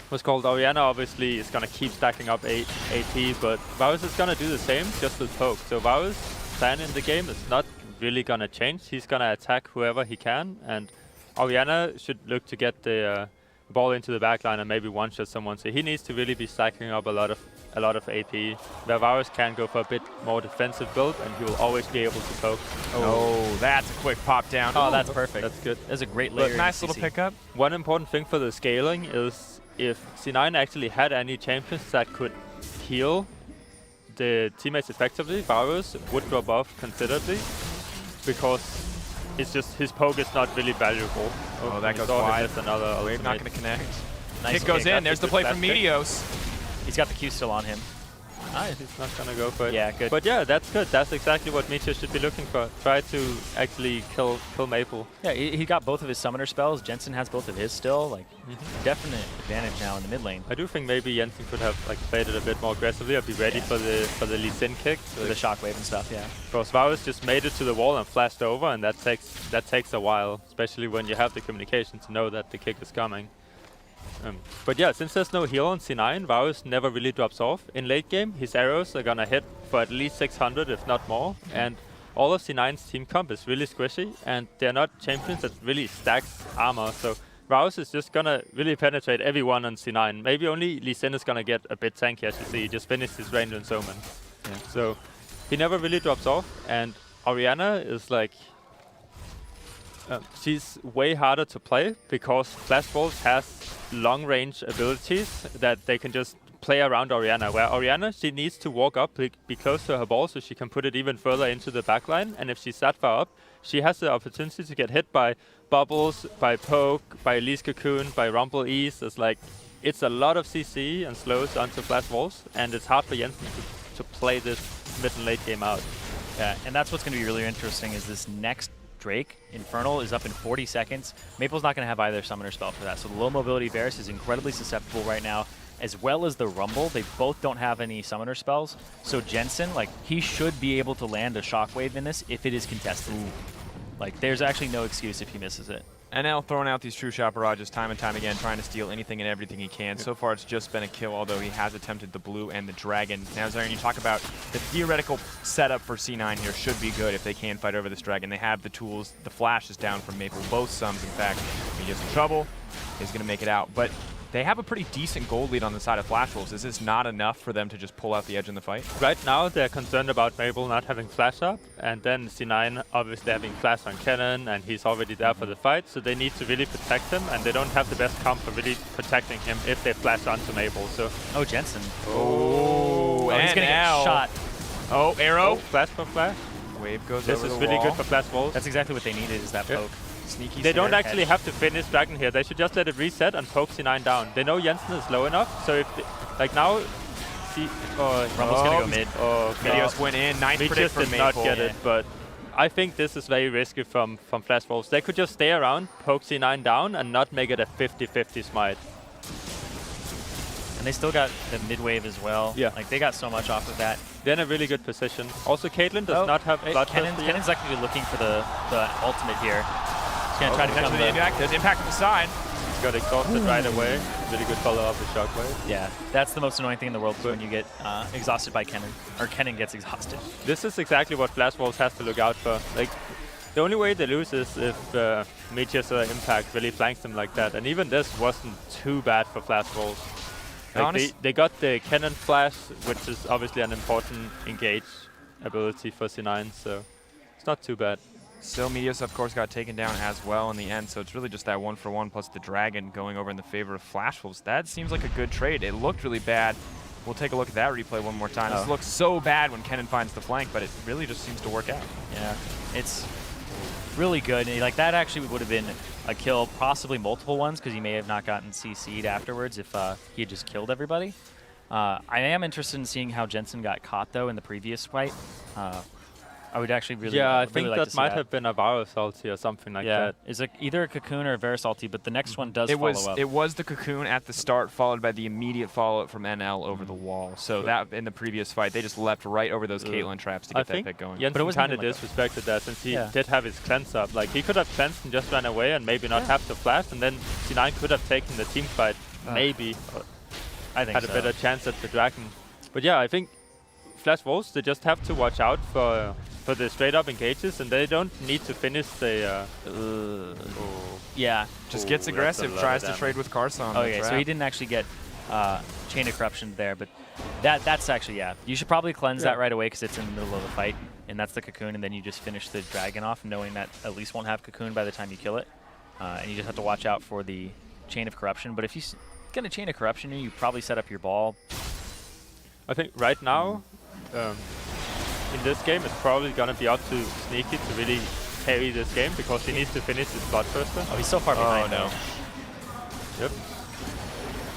what's called Orianna obviously is gonna keep stacking up AP, but Varus is gonna do the same, just with poke. So Varus' plan in the game is not really gonna change. He's gonna attack whoever he can, and Orianna should look to get the ball into the backline and maybe one-shot someone. So he needs to really be stacking up a lot of AP. Where Varus can go for a bit more defensive build, and he will always be able to poke. Oh, that's a quick pop down. Oh, that's perfect. That's good. That's a great layer. Nice little pickup. One important thing for the scaling is if C9 actually had any champions that could heal the teammates effectively, Varus would drop off considerably, because it's just his poke is not really valuable. Oh, that goes wide. Another Wave not going to connect. Nice Kick goes in. There's the play from Meteos. He's got the Q still on him. He's not going to go for it. Yeah, good. But yeah, that's good. That's exactly what Meteos should be looking for. Try to actually kill Maple. Yeah, he got both of his summoner spells. Jensen has both of his still. Like, definite advantage now in the mid lane. I do think maybe Jensen could have like played it a bit more aggressively or be ready for the Lee Sin kick. With the shockwave and stuff, yeah. Because Varus just made it to the wall and flashed over, and that takes a while, especially when you have the communication to know that the kick is coming. But yeah, since there's no heal on C9, Varus never really drops off. In late game, his arrows are gonna hit for at least 600, if not more. And all of C9's team comp is really squishy, and they're not champions that really stacks armor. So Varus is just gonna really penetrate everyone on C9. Maybe only Lee Sin is gonna get a bit tanky, as you see. He just finished his range on Soman. Yeah. So he never really drops off, and Orianna is like... she's way harder to play, because Flash Wolves has long-range abilities that they can just play around Orianna. Where Orianna, she needs to walk up, be close to her ball, so she can put it even further into the backline. And if she's that far up, she has the opportunity to get hit by Bubbles, by Poke, by Elise Cocoon, by Rumble Ease. It's a lot of CC and slows onto Flash Wolves, and it's hard for Jensen to play this mid and late game out. Yeah, and that's what's going to be really interesting is this next Drake, Infernal, is up in 40 seconds. Maple's not going to have either summoner spell for that. So the low mobility Varus is incredibly susceptible right now, as well as the Rumble. They both don't have any summoner spells. So Jensen, like, he should be able to land a shockwave in this if it is contested. Like, there's actually no excuse if he misses it. NL throwing out these true shot barrages time and time again, trying to steal anything and everything he can. So far, it's just been a kill, although he has attempted the blue and the dragon. Now, Zirene, you talk about the theoretical setup for C9 here should be good if they can fight over this dragon. They have the tools. The flash is down from Maple, both sums, in fact. If he gets in trouble, he's going to make it out. But they have a pretty decent gold lead on the side of Flash Wolves. Is this not enough for them to just pull out the edge in the fight? Right now, they're concerned about Maple not having flash up, and then C9 obviously having flash on Kennen, and he's already there for the fight, so they need to really protect him, and they don't have the best comp for really protecting him if they flash onto Maple. So Jensen. Oh, he's gonna get shot. Oh, arrow. Flash for flash. Wave goes this over is the really wall. good for Flash Wolves. That's exactly what they needed, is that poke. Sneaky. They don't actually have to finish Dragon here. They should just let it reset and poke C9 down. They know Jensen is low enough, so if they, like now, Rumble's gonna go mid. Meteos went in. Nice predict for did Maple. not get it, but I think this is very risky from Flash Wolves. They could just stay around, poke C9 down, and not make it a 50-50 smite. And they still got the mid wave as well. Yeah. Like, they got so much off of that. They're in a really good position. Also, Caitlyn does not have blood. Kennen's actually looking for the ultimate here. He's going to try to come the impact. There's impact on the side. He's got exhausted right away. Really good follow-up with Shockwave. Yeah, that's the most annoying thing in the world when you get exhausted by Kennen, or Kennen gets exhausted. This is exactly what Flash Wolves has to look out for. Like, the only way they lose is if Meteos or Impact really flanks them like that. And even this wasn't too bad for Flash Wolves. Like they got the Kennen flash, which is obviously an important engage ability for C9, so it's not too bad. Still, Meteos, of course, got taken down as well in the end, so it's really just that 1-for-1 plus the dragon going over in the favor of Flash Wolves. That seems like a good trade. It looked really bad We'll take a look at that replay one more time. This looks so bad when Kennen finds the flank, but it really just seems to work out. Yeah, it's really good. And, like, that actually would have been a kill, possibly multiple ones, because he may have not gotten CC'd afterwards if he had just killed everybody. I am interested in seeing how Jensen got caught, though, in the previous fight. I would actually really I really think like that to see might have been a Varus ulti or something like that. It's either a Cocoon or a Varus ulti, but the next one does follow up. It was the Cocoon at the start, followed by the immediate follow-up from NL over the wall. So that in the previous fight, they just leapt right over those Caitlyn traps to get that pick going. Jensen kind of disrespected that since he did have his cleanse up. Like, he could have cleansed and just ran away and maybe not have to flash, and then C9 could have taken the team fight, maybe. I think had a better chance at the dragon. But yeah, I think Flash Wolves, they just have to watch out for the straight up engages, and they don't need to finish the just gets aggressive, tries to trade with Karsa on the trap. So he didn't actually get Chain of Corruption there, but that's actually, you should probably cleanse that right away because it's in the middle of the fight, and that's the Cocoon, and then you just finish the dragon off knowing that at least won't have Cocoon by the time you kill it, and you just have to watch out for the Chain of Corruption. But if you get a Chain of Corruption, you probably set up your ball. I think right now, in this game, it's probably going to be up to Sneaky to really carry this game because he needs to finish his Bloodthirster. Oh, he's so far behind. Oh, no. Yep.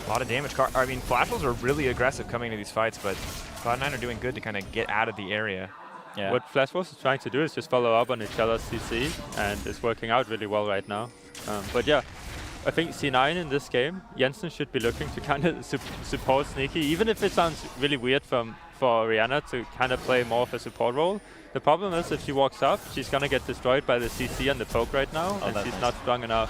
A lot of damage. I mean, Flash Wolves are really aggressive coming into these fights, but Cloud9 are doing good to kind of get out of the area. Yeah. What Flash Wolves is trying to do is just follow up on each other's CC, and it's working out really well right now. But yeah, I think C9 in this game, Jensen should be looking to kind of support Sneaky, even if it sounds really weird for Orianna to kind of play more of a support role. The problem is if she walks up, she's going to get destroyed by the CC and the poke right now, and she's not strong enough.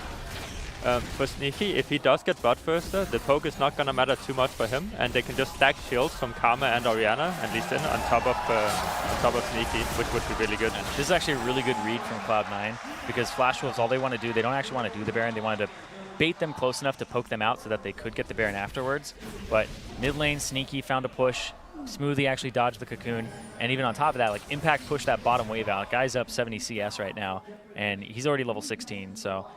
For Sneaky, if he does get Bloodthirster, the poke is not going to matter too much for him, and they can just stack shields from Karma and Orianna and Lee Sin on top of Sneaky, which would be really good. This is actually a really good read from Cloud9 because Flash Wolves, all they want to do, they don't actually want to do the Baron, they wanted to bait them close enough to poke them out so that they could get the Baron afterwards. But mid lane, Sneaky found a push. Smoothie actually dodged the Cocoon, and even on top of that, like Impact pushed that bottom wave out. Guy's up 70 CS right now, and he's already level 16. So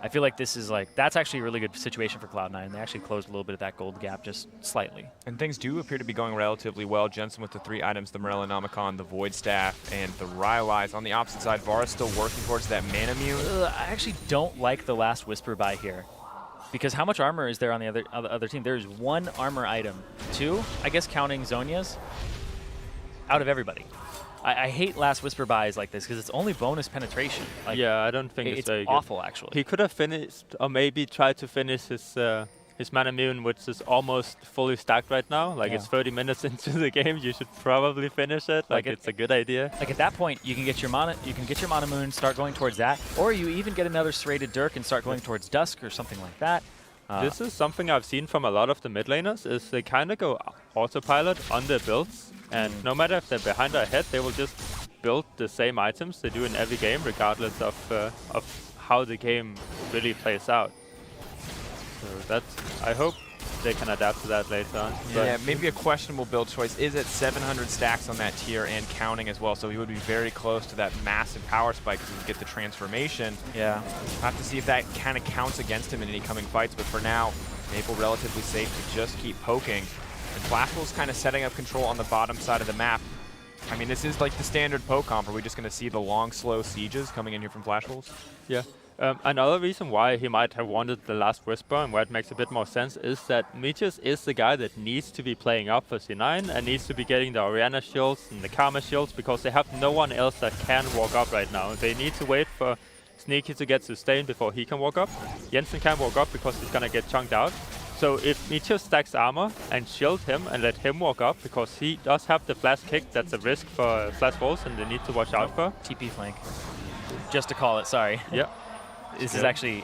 I feel like this is that's actually a really good situation for Cloud9. They actually closed a little bit of that gold gap just slightly. And things do appear to be going relatively well. Jensen with the 3 items, the Morellonomicon, the Void Staff, and the Rylai's. On the opposite side, Varus still working towards that Mana Mute. I actually don't like the last Whisper buy here. Because how much armor is there on the other team? There's 1 armor item. 2, I guess counting Zhonya's, out of everybody. I hate last Whisper buys like this because it's only bonus penetration. Like, yeah, I don't think it's very awful, good. Actually. He could have finished, or maybe tried to finish his Mana Mune, which is almost fully stacked right now. Like, it's 30 minutes into the game. You should probably finish it. Like it's a good idea. Like, at that point, you can get your Mana Moon, start going towards that, or you even get another serrated Dirk and start going towards Dusk or something like that. This is something I've seen from a lot of the mid laners, is they kind of go autopilot on their builds, and no matter if they're behind or ahead, they will just build the same items they do in every game, regardless of how the game really plays out. So I hope they can adapt to that later on. Yeah, maybe a questionable build choice is at 700 stacks on that tier and counting as well, so he would be very close to that massive power spike because he would get the transformation. Yeah. We'll have to see if that kind of counts against him in any coming fights, but for now, Maple relatively safe to just keep poking. And Flash Wolves kind of setting up control on the bottom side of the map. I mean, this is like the standard poke comp. Are we just going to see the long, slow sieges coming in here from Flash Wolves? Yeah. Another reason why he might have wanted the last Whisper and why it makes a bit more sense is that Meteos is the guy that needs to be playing up for C9 and needs to be getting the Orianna shields and the Karma shields because they have no one else that can walk up right now. They need to wait for Sneaky to get sustained before he can walk up. Jensen can't walk up because he's going to get chunked out. So if Meteos stacks armor and shield him and let him walk up, because he does have the flash kick that's a risk for Flash Wolves and they need to watch out for. TP flank. Just to call it, sorry. Yeah. This is actually...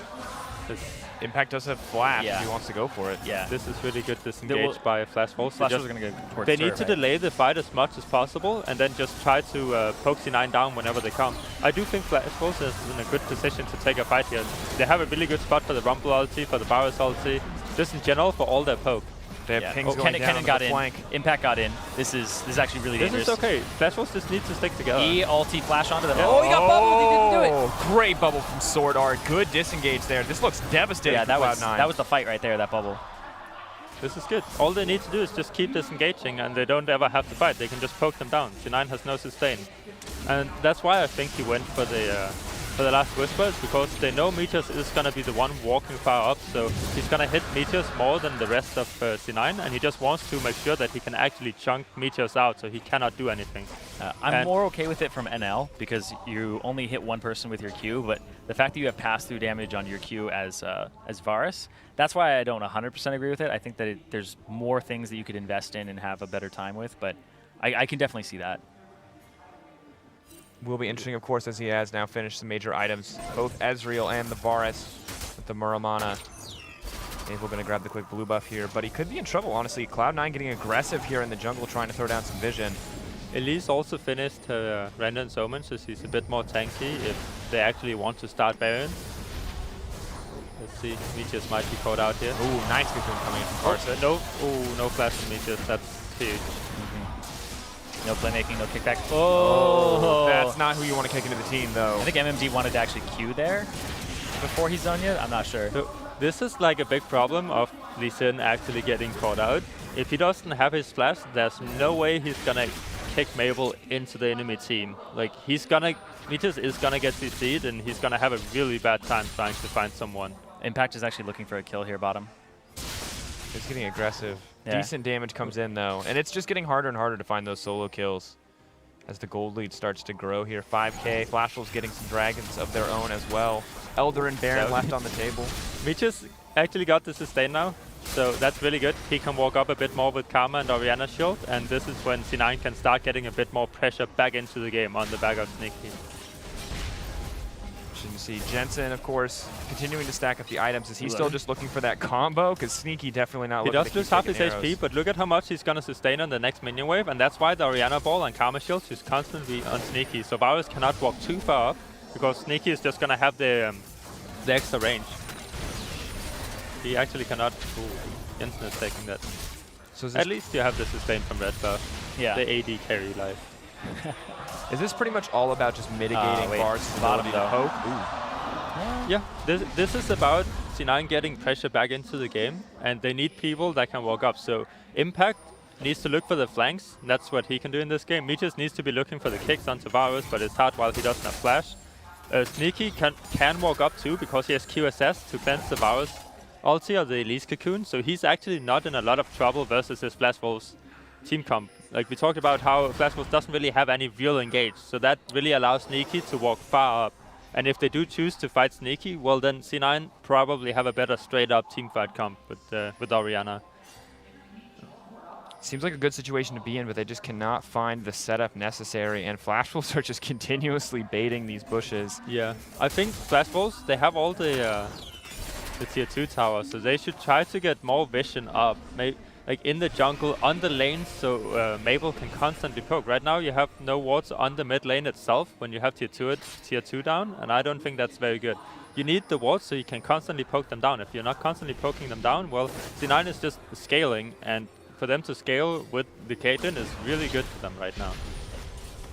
Impact does have flash if he wants to go for it. Yeah. This is really good disengage by Flash Wolves. Flash Wolves are going to go towards They need to delay the fight as much as possible and then just try to poke C9 down whenever they come. I do think Flash Wolves is in a good position to take a fight here. They have a really good spot for the Rumble ulti, for the Varus ulti, just in general for all their poke. They have pings going down Kennen got in. Flank. Impact got in. This is actually really dangerous. This is okay. Flash Wolves just need to stick together. He ulti flash onto them. Yeah. Oh, he got bubbled. He didn't do it. Great bubble from SwordArt. Good disengage there. This looks devastating for Cloud9. That was the fight right there, that bubble. This is good. All they need to do is just keep disengaging, and they don't ever have to fight. They can just poke them down. C9 has no sustain. And that's why I think he went for the last Whisper, is because they know Meteos is going to be the one walking far up, so he's going to hit Meteos more than the rest of C9, and he just wants to make sure that he can actually chunk Meteos out so he cannot do anything. I'm more okay with it from NL because you only hit one person with your Q, but the fact that you have pass-through damage on your Q as Varus, that's why I don't 100% agree with it. I think that there's more things that you could invest in and have a better time with, but I can definitely see that. Will be interesting, of course, as he has now finished some major items, both Ezreal and the Varus with the Muramana. Maybe we're going to grab the quick blue buff here, but he could be in trouble, honestly. Cloud9 getting aggressive here in the jungle, trying to throw down some vision. Elise also finished her Render and Omen, so she's a bit more tanky if they actually want to start Baron. Let's see, Meteos might be caught out here. Ooh, nice cocoon coming in from Karsa. No flash from Meteos, that's huge. No playmaking, no kickback. Oh, that's not who you want to kick into the team, though. I think MMD wanted to actually Q there before he's done yet. I'm not sure. So this is like a big problem of Lee Sin actually getting caught out. If he doesn't have his flash, there's no way he's gonna kick Mabel into the enemy team. Like Meteos is gonna get CC'd, and he's gonna have a really bad time trying to find someone. Impact is actually looking for a kill here, bottom. It's getting aggressive. Yeah. Decent damage comes in, though. And it's just getting harder and harder to find those solo kills as the gold lead starts to grow here. 5K. Flashwolves getting some dragons of their own as well. Elder and Baron left on the table. Meteos actually got the sustain now, so that's really good. He can walk up a bit more with Karma and Orianna shield, and this is when C9 can start getting a bit more pressure back into the game on the back of Sneaky. You can see Jensen, of course, continuing to stack up the items. Is he still just looking for that combo? Because Sneaky definitely not looking to keep He does lose half his arrows. HP, but look at how much he's going to sustain on the next minion wave, and that's why the Orianna ball and Karma shield is constantly on Sneaky. So Varus cannot walk too far up, because Sneaky is just going to have the extra range. He actually cannot. Ooh, Jensen is taking that. So at least you have the sustain from red buff. Yeah. The AD carry life. Is this pretty much all about just mitigating Varus' ability to poke? Yeah, this is about C9 getting pressure back into the game, and they need people that can walk up. So Impact needs to look for the flanks. That's what he can do in this game. Meteos needs to be looking for the kicks onto Varus, but it's hard while he doesn't have flash. Sneaky can walk up too, because he has QSS to cleanse the Varus ulti or the Elise cocoon, so he's actually not in a lot of trouble versus his Flash Wolves team comp. Like we talked about how Flash Wolves doesn't really have any real engage, so that really allows Sneaky to walk far up. And if they do choose to fight Sneaky, well then C9 probably have a better straight up team fight comp with Orianna. Seems like a good situation to be in, but they just cannot find the setup necessary, and Flash Wolves are just continuously baiting these bushes. Yeah, I think Flash Wolves, they have all the tier 2 towers, so they should try to get more vision up, like in the jungle, on the lanes, so Mabel can constantly poke. Right now you have no wards on the mid lane itself when you have tier 2 down, and I don't think that's very good. You need the wards so you can constantly poke them down. If you're not constantly poking them down, well, C9 is just scaling, and for them to scale with the Caitlyn is really good for them right now.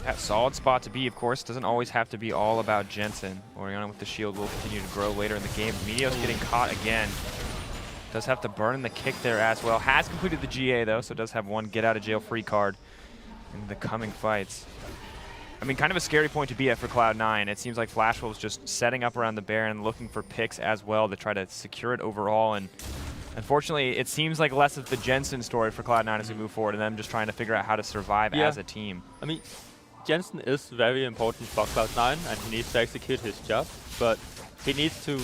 That solid spot to be, of course, doesn't always have to be all about Jensen. Orianna with the shield will continue to grow later in the game. Meteos getting caught again. Does have to burn the kick there as well. Has completed the GA though, so does have one get out of jail free card in the coming fights. I mean, kind of a scary point to be at for Cloud9. It seems like Flash Wolves just setting up around the Baron, looking for picks as well to try to secure it overall. And unfortunately, it seems like less of the Jensen story for Cloud9 as we move forward, and them just trying to figure out how to survive as a team. I mean, Jensen is very important for Cloud9, and he needs to execute his job, but he needs to,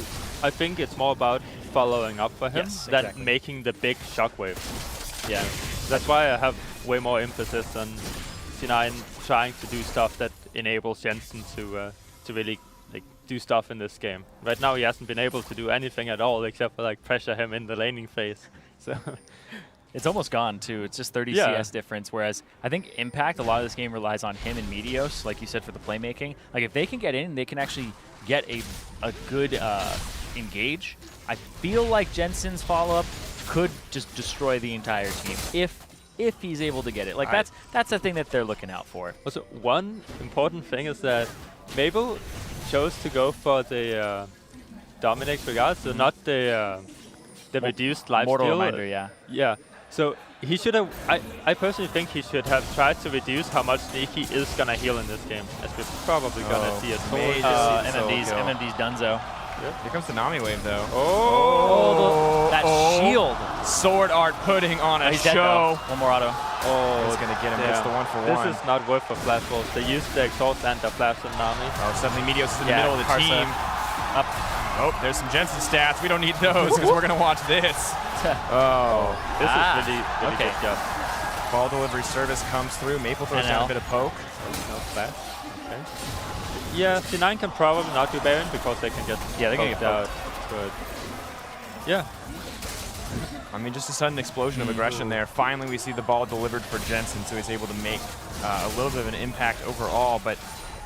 I think it's more about following up for him than making the big shockwave. Yeah, that's why I have way more emphasis on C9 trying to do stuff that enables Jensen to really do stuff in this game. Right now he hasn't been able to do anything at all except for pressure him in the laning phase. So it's almost gone too. It's just 30 CS difference, whereas I think Impact, a lot of this game relies on him and Meteos, like you said, for the playmaking. Like if they can get in, they can actually get a good engage. I feel like Jensen's follow-up could just destroy the entire team if he's able to get it. Like that's the thing that they're looking out for. Also, one important thing is that Mabel chose to go for the Dominix regard, so not the the reduced life Mortal steal. reminder, yeah. Yeah. So he should have. I personally think he should have tried to reduce how much sneak he is gonna heal in this game, as we're probably gonna see a sword. MMD's Dunzo. Yep. Here comes the Nami wave, though. That shield. SwordArt putting on a He's dead, show. though. One more auto. It's going to get him. It's the 1-for-1. This is not worth for flash wolves. They used the exhaust and the flash on Nami. Oh, suddenly Meteos is in the Yeah, middle of the Karsa. team. Up. Oh, there's some Jensen stats. We don't need those because we're going to watch this. Oh. This is really okay. good job. Ball delivery service comes through. Maple throws down a bit of poke. No flash. Okay. Yeah, C9 can probably not do Baron because they can get they're gonna get out. But yeah. I mean, just a sudden explosion of aggression there. Finally, we see the ball delivered for Jensen, so he's able to make a little bit of an impact overall. But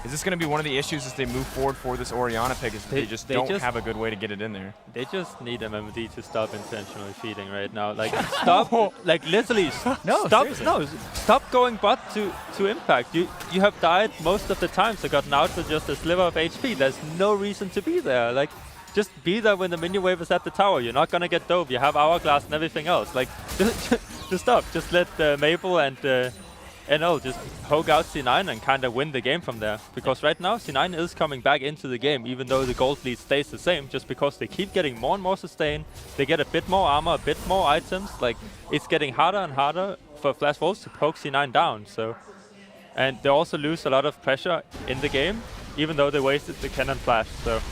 is this going to be one of the issues as they move forward for this Orianna pick? Is they just don't have a good way to get it in there? They just need MMD to stop intentionally feeding right now. Like stop, like literally stop going bot to impact. You have died most of the time, so gotten out with just a sliver of HP. There's no reason to be there. Like, just be there when the minion wave is at the tower. You're not gonna get dove. You have hourglass and everything else. Like, just stop. Just let Maple and NL just poke out C9 and kind of win the game from there. Because right now C9 is coming back into the game, even though the gold lead stays the same. Just because they keep getting more and more sustain. They get a bit more armor, a bit more items. Like, it's getting harder and harder for Flash Wolves to poke C9 down. So, and they also lose a lot of pressure in the game, even though they wasted the Kennen flash. So.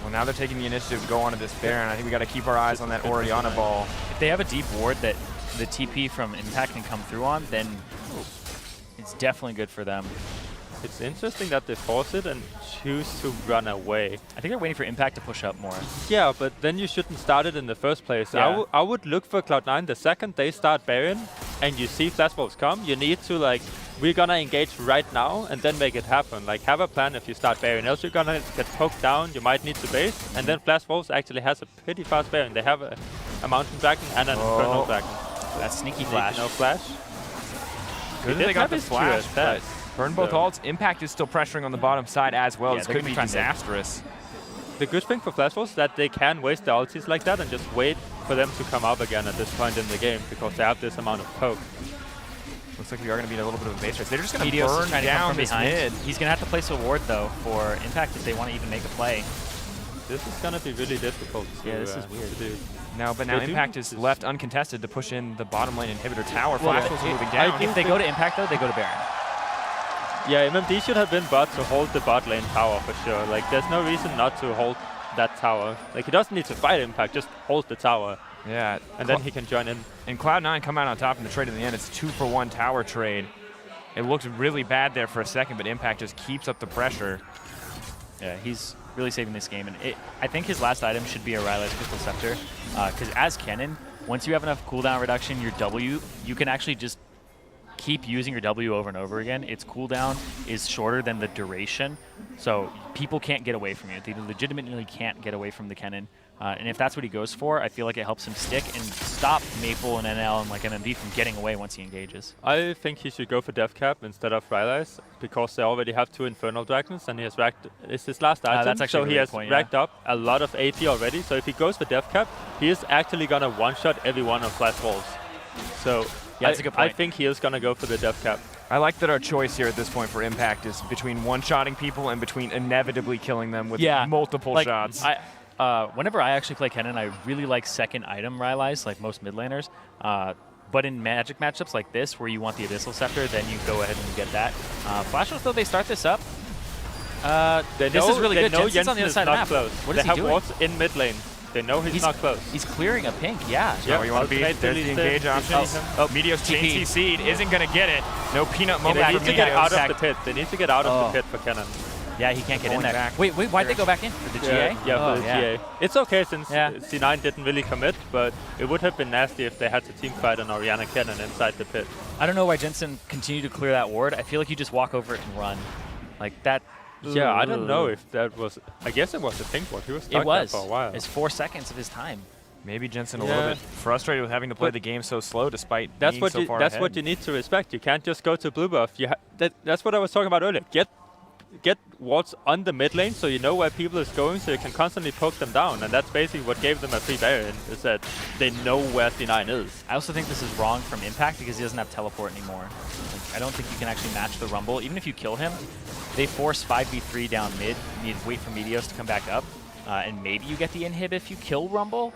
Well, now they're taking the initiative to go onto this Baron. I think we got to keep our eyes on that Orianna ball. If they have a deep ward that the TP from Impact can come through on, then it's definitely good for them. It's interesting that they force it and choose to run away. I think they're waiting for Impact to push up more. Yeah, but then you shouldn't start it in the first place. Yeah. I would look for Cloud9 the second they start Baron and you see Flash Wolves come. You need to, like, we're gonna engage right now and then make it happen. Like, have a plan if you start Baron, else you're gonna get poked down, you might need to base, and then Flash Wolves actually has a pretty fast Baron. They have a Mountain Dragon and an Infernal Dragon. That's sneaky flash. No flash. Good that they got the flash, but burn both so ults. Impact is still pressuring on the bottom side as well. This could be disastrous. The good thing for Flash Wolves is that they can waste the ultis like that and just wait for them to come up again at this point in the game because they have this amount of poke. Looks like we are going to be in a little bit of a base race. They're just going to Meteos burn down this mid. He's going to have to place a ward, though, for Impact if they want to even make a play. This is going to be really difficult to this is weird. do. Now Impact is left uncontested to push in the bottom lane inhibitor tower. Flash Wolves moving down. If they go to Impact, though, they go to Baron. Yeah, MMD should have been bot to hold the bot lane tower for sure. Like, there's no reason not to hold that tower. Like, he doesn't need to fight Impact, just hold the tower. Yeah. And then he can join in. And Cloud9 come out on top in the trade in the end. It's a 2-for-1 tower trade. It looked really bad there for a second, but Impact just keeps up the pressure. Yeah, he's really saving this game. And I think his last item should be a Rylai's Crystal Scepter. Because as Kennen, once you have enough cooldown reduction, your W, you can actually just keep using your W over and over again. Its cooldown is shorter than the duration. So people can't get away from you. They legitimately can't get away from the Kennen. And if that's what he goes for, I feel like it helps him stick and stop Maple and NL and like MMD from getting away once he engages. I think he should go for Death Cap instead of Rylai's because they already have 2 Infernal Dragons and he has racked. It's his last item, that's actually so he has racked up a lot of AP already. So if he goes for Death Cap, he is actually gonna one-shot every one of Flash Wolves. So yeah, that's a good point. I think he is gonna go for the Death Cap. I like that our choice here at this point for Impact is between one-shotting people and between inevitably killing them with multiple shots. Whenever I actually play Kennen, I really like second item Rylai's, like most mid laners. But in Magic matchups like this, where you want the Abyssal Scepter, then you go ahead and get that. Flash Wolves, though, they start this up. This is really good. Jensen's on the other side of the map. Close. What is he doing? They have wards in mid lane. They know he's not close. He's clearing a pink, yeah. Yeah, you want to be. There's the engage option. Meteos chain CC'd, isn't going to get it. No peanut moment They for need to get out of the pit. They need to get out of the pit for Kennen. Yeah, he can't get in there. Back. Wait, why'd they go back in? For the GA? Yeah, for the GA. It's okay since C9 didn't really commit, but it would have been nasty if they had to team fight on Orianna Kennen inside the pit. I don't know why Jensen continued to clear that ward. I feel like you just walk over it and run. Like that. Yeah, I don't know if that was. I guess it was a pink ward. He was stuck there for a while. It's 4 seconds of his time. Maybe Jensen a little bit frustrated with having to play the game so slow despite being so far That's ahead. what you need to respect. You can't just go to blue buff. That's what I was talking about earlier. Get get wards on the mid lane so you know where people is going, so you can constantly poke them down, and that's basically what gave them a free Baron, is that they know where C9 is. I also think this is wrong from Impact because he doesn't have teleport anymore. Like, I don't think you can actually match the Rumble. Even if you kill him, they force 5v3 down mid. You need to wait for Meteos to come back up, and maybe you get the inhib if you kill Rumble.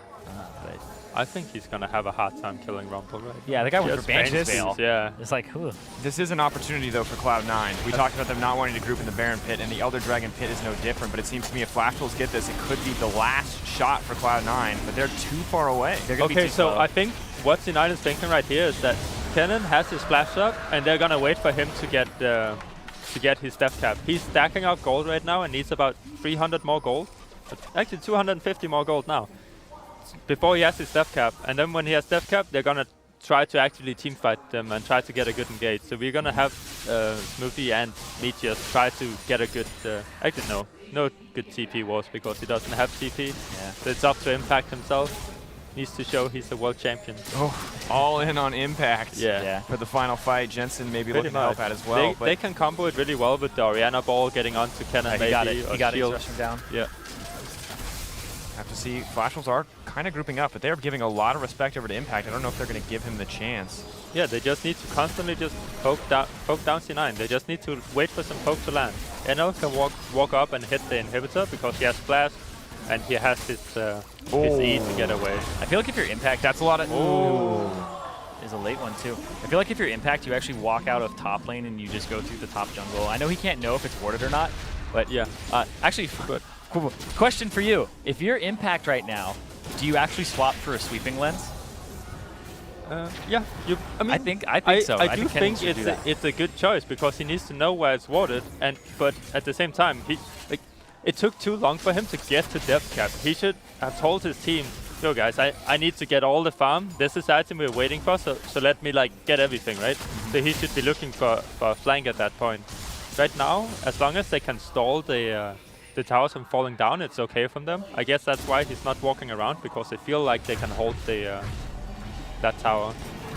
But I think he's gonna have a hard time killing Rumble, right? yeah, the guy went for Bane's This- Veil. Yeah. It's like, whew. This is an opportunity, though, for Cloud9. We talked about them not wanting to group in the Baron pit, and the Elder Dragon pit is no different, but it seems to me if Flash Wolves get this, it could be the last shot for Cloud9, but they're too far away. They're gonna be Okay, too so slow. I think what C9 is thinking right here is that Kennen has his flash up, and they're gonna wait for him to get his death cap. He's stacking up gold right now and needs about 300 more gold. Actually, 250 more gold now. Before he has his death cap, and then when he has death cap, they're gonna try to actually team fight them and try to get a good engage. So we're gonna have Smoothie and Meteos try to get a good. Actually, no good TP wars because he doesn't have TP. Yeah. So it's up to Impact himself. Needs to show he's the world champion. Oh, all in on Impact. Yeah. For the final fight, Jensen maybe Pretty looking to help much. out as well. They can combo it really well with the Orianna ball getting onto Kennen maybe. He got it. or He got it. He's shield. rushing down. Yeah. have to see. Flash Wolves are kind of grouping up, but they're giving a lot of respect over to Impact. I don't know if they're going to give him the chance. Yeah, they just need to constantly just poke down C9. They just need to wait for some poke to land. Enno can walk up and hit the inhibitor because he has flash and he has his E to get away. I feel like if you're Impact, That's a lot of... is a late one too. I feel like if you're Impact, you actually walk out of top lane and you just go through the top jungle. I know he can't know if it's warded or not, but Yeah. actually, cool. Question for you: if you're Impact right now, do you actually swap for a sweeping lens? Yeah, I mean, I think so. I do Kennen think should do that. it's a good choice because he needs to know where it's warded, but at the same time, it took too long for him to get to depth cap. He should have told his team, "Yo guys, I need to get all the farm. This is the item we're waiting for, so let me get everything, right?" So he should be looking for a flank at that point. Right now, as long as they can stall the towers from falling down, it's okay from them. I guess that's why he's not walking around, because they feel like they can hold that tower,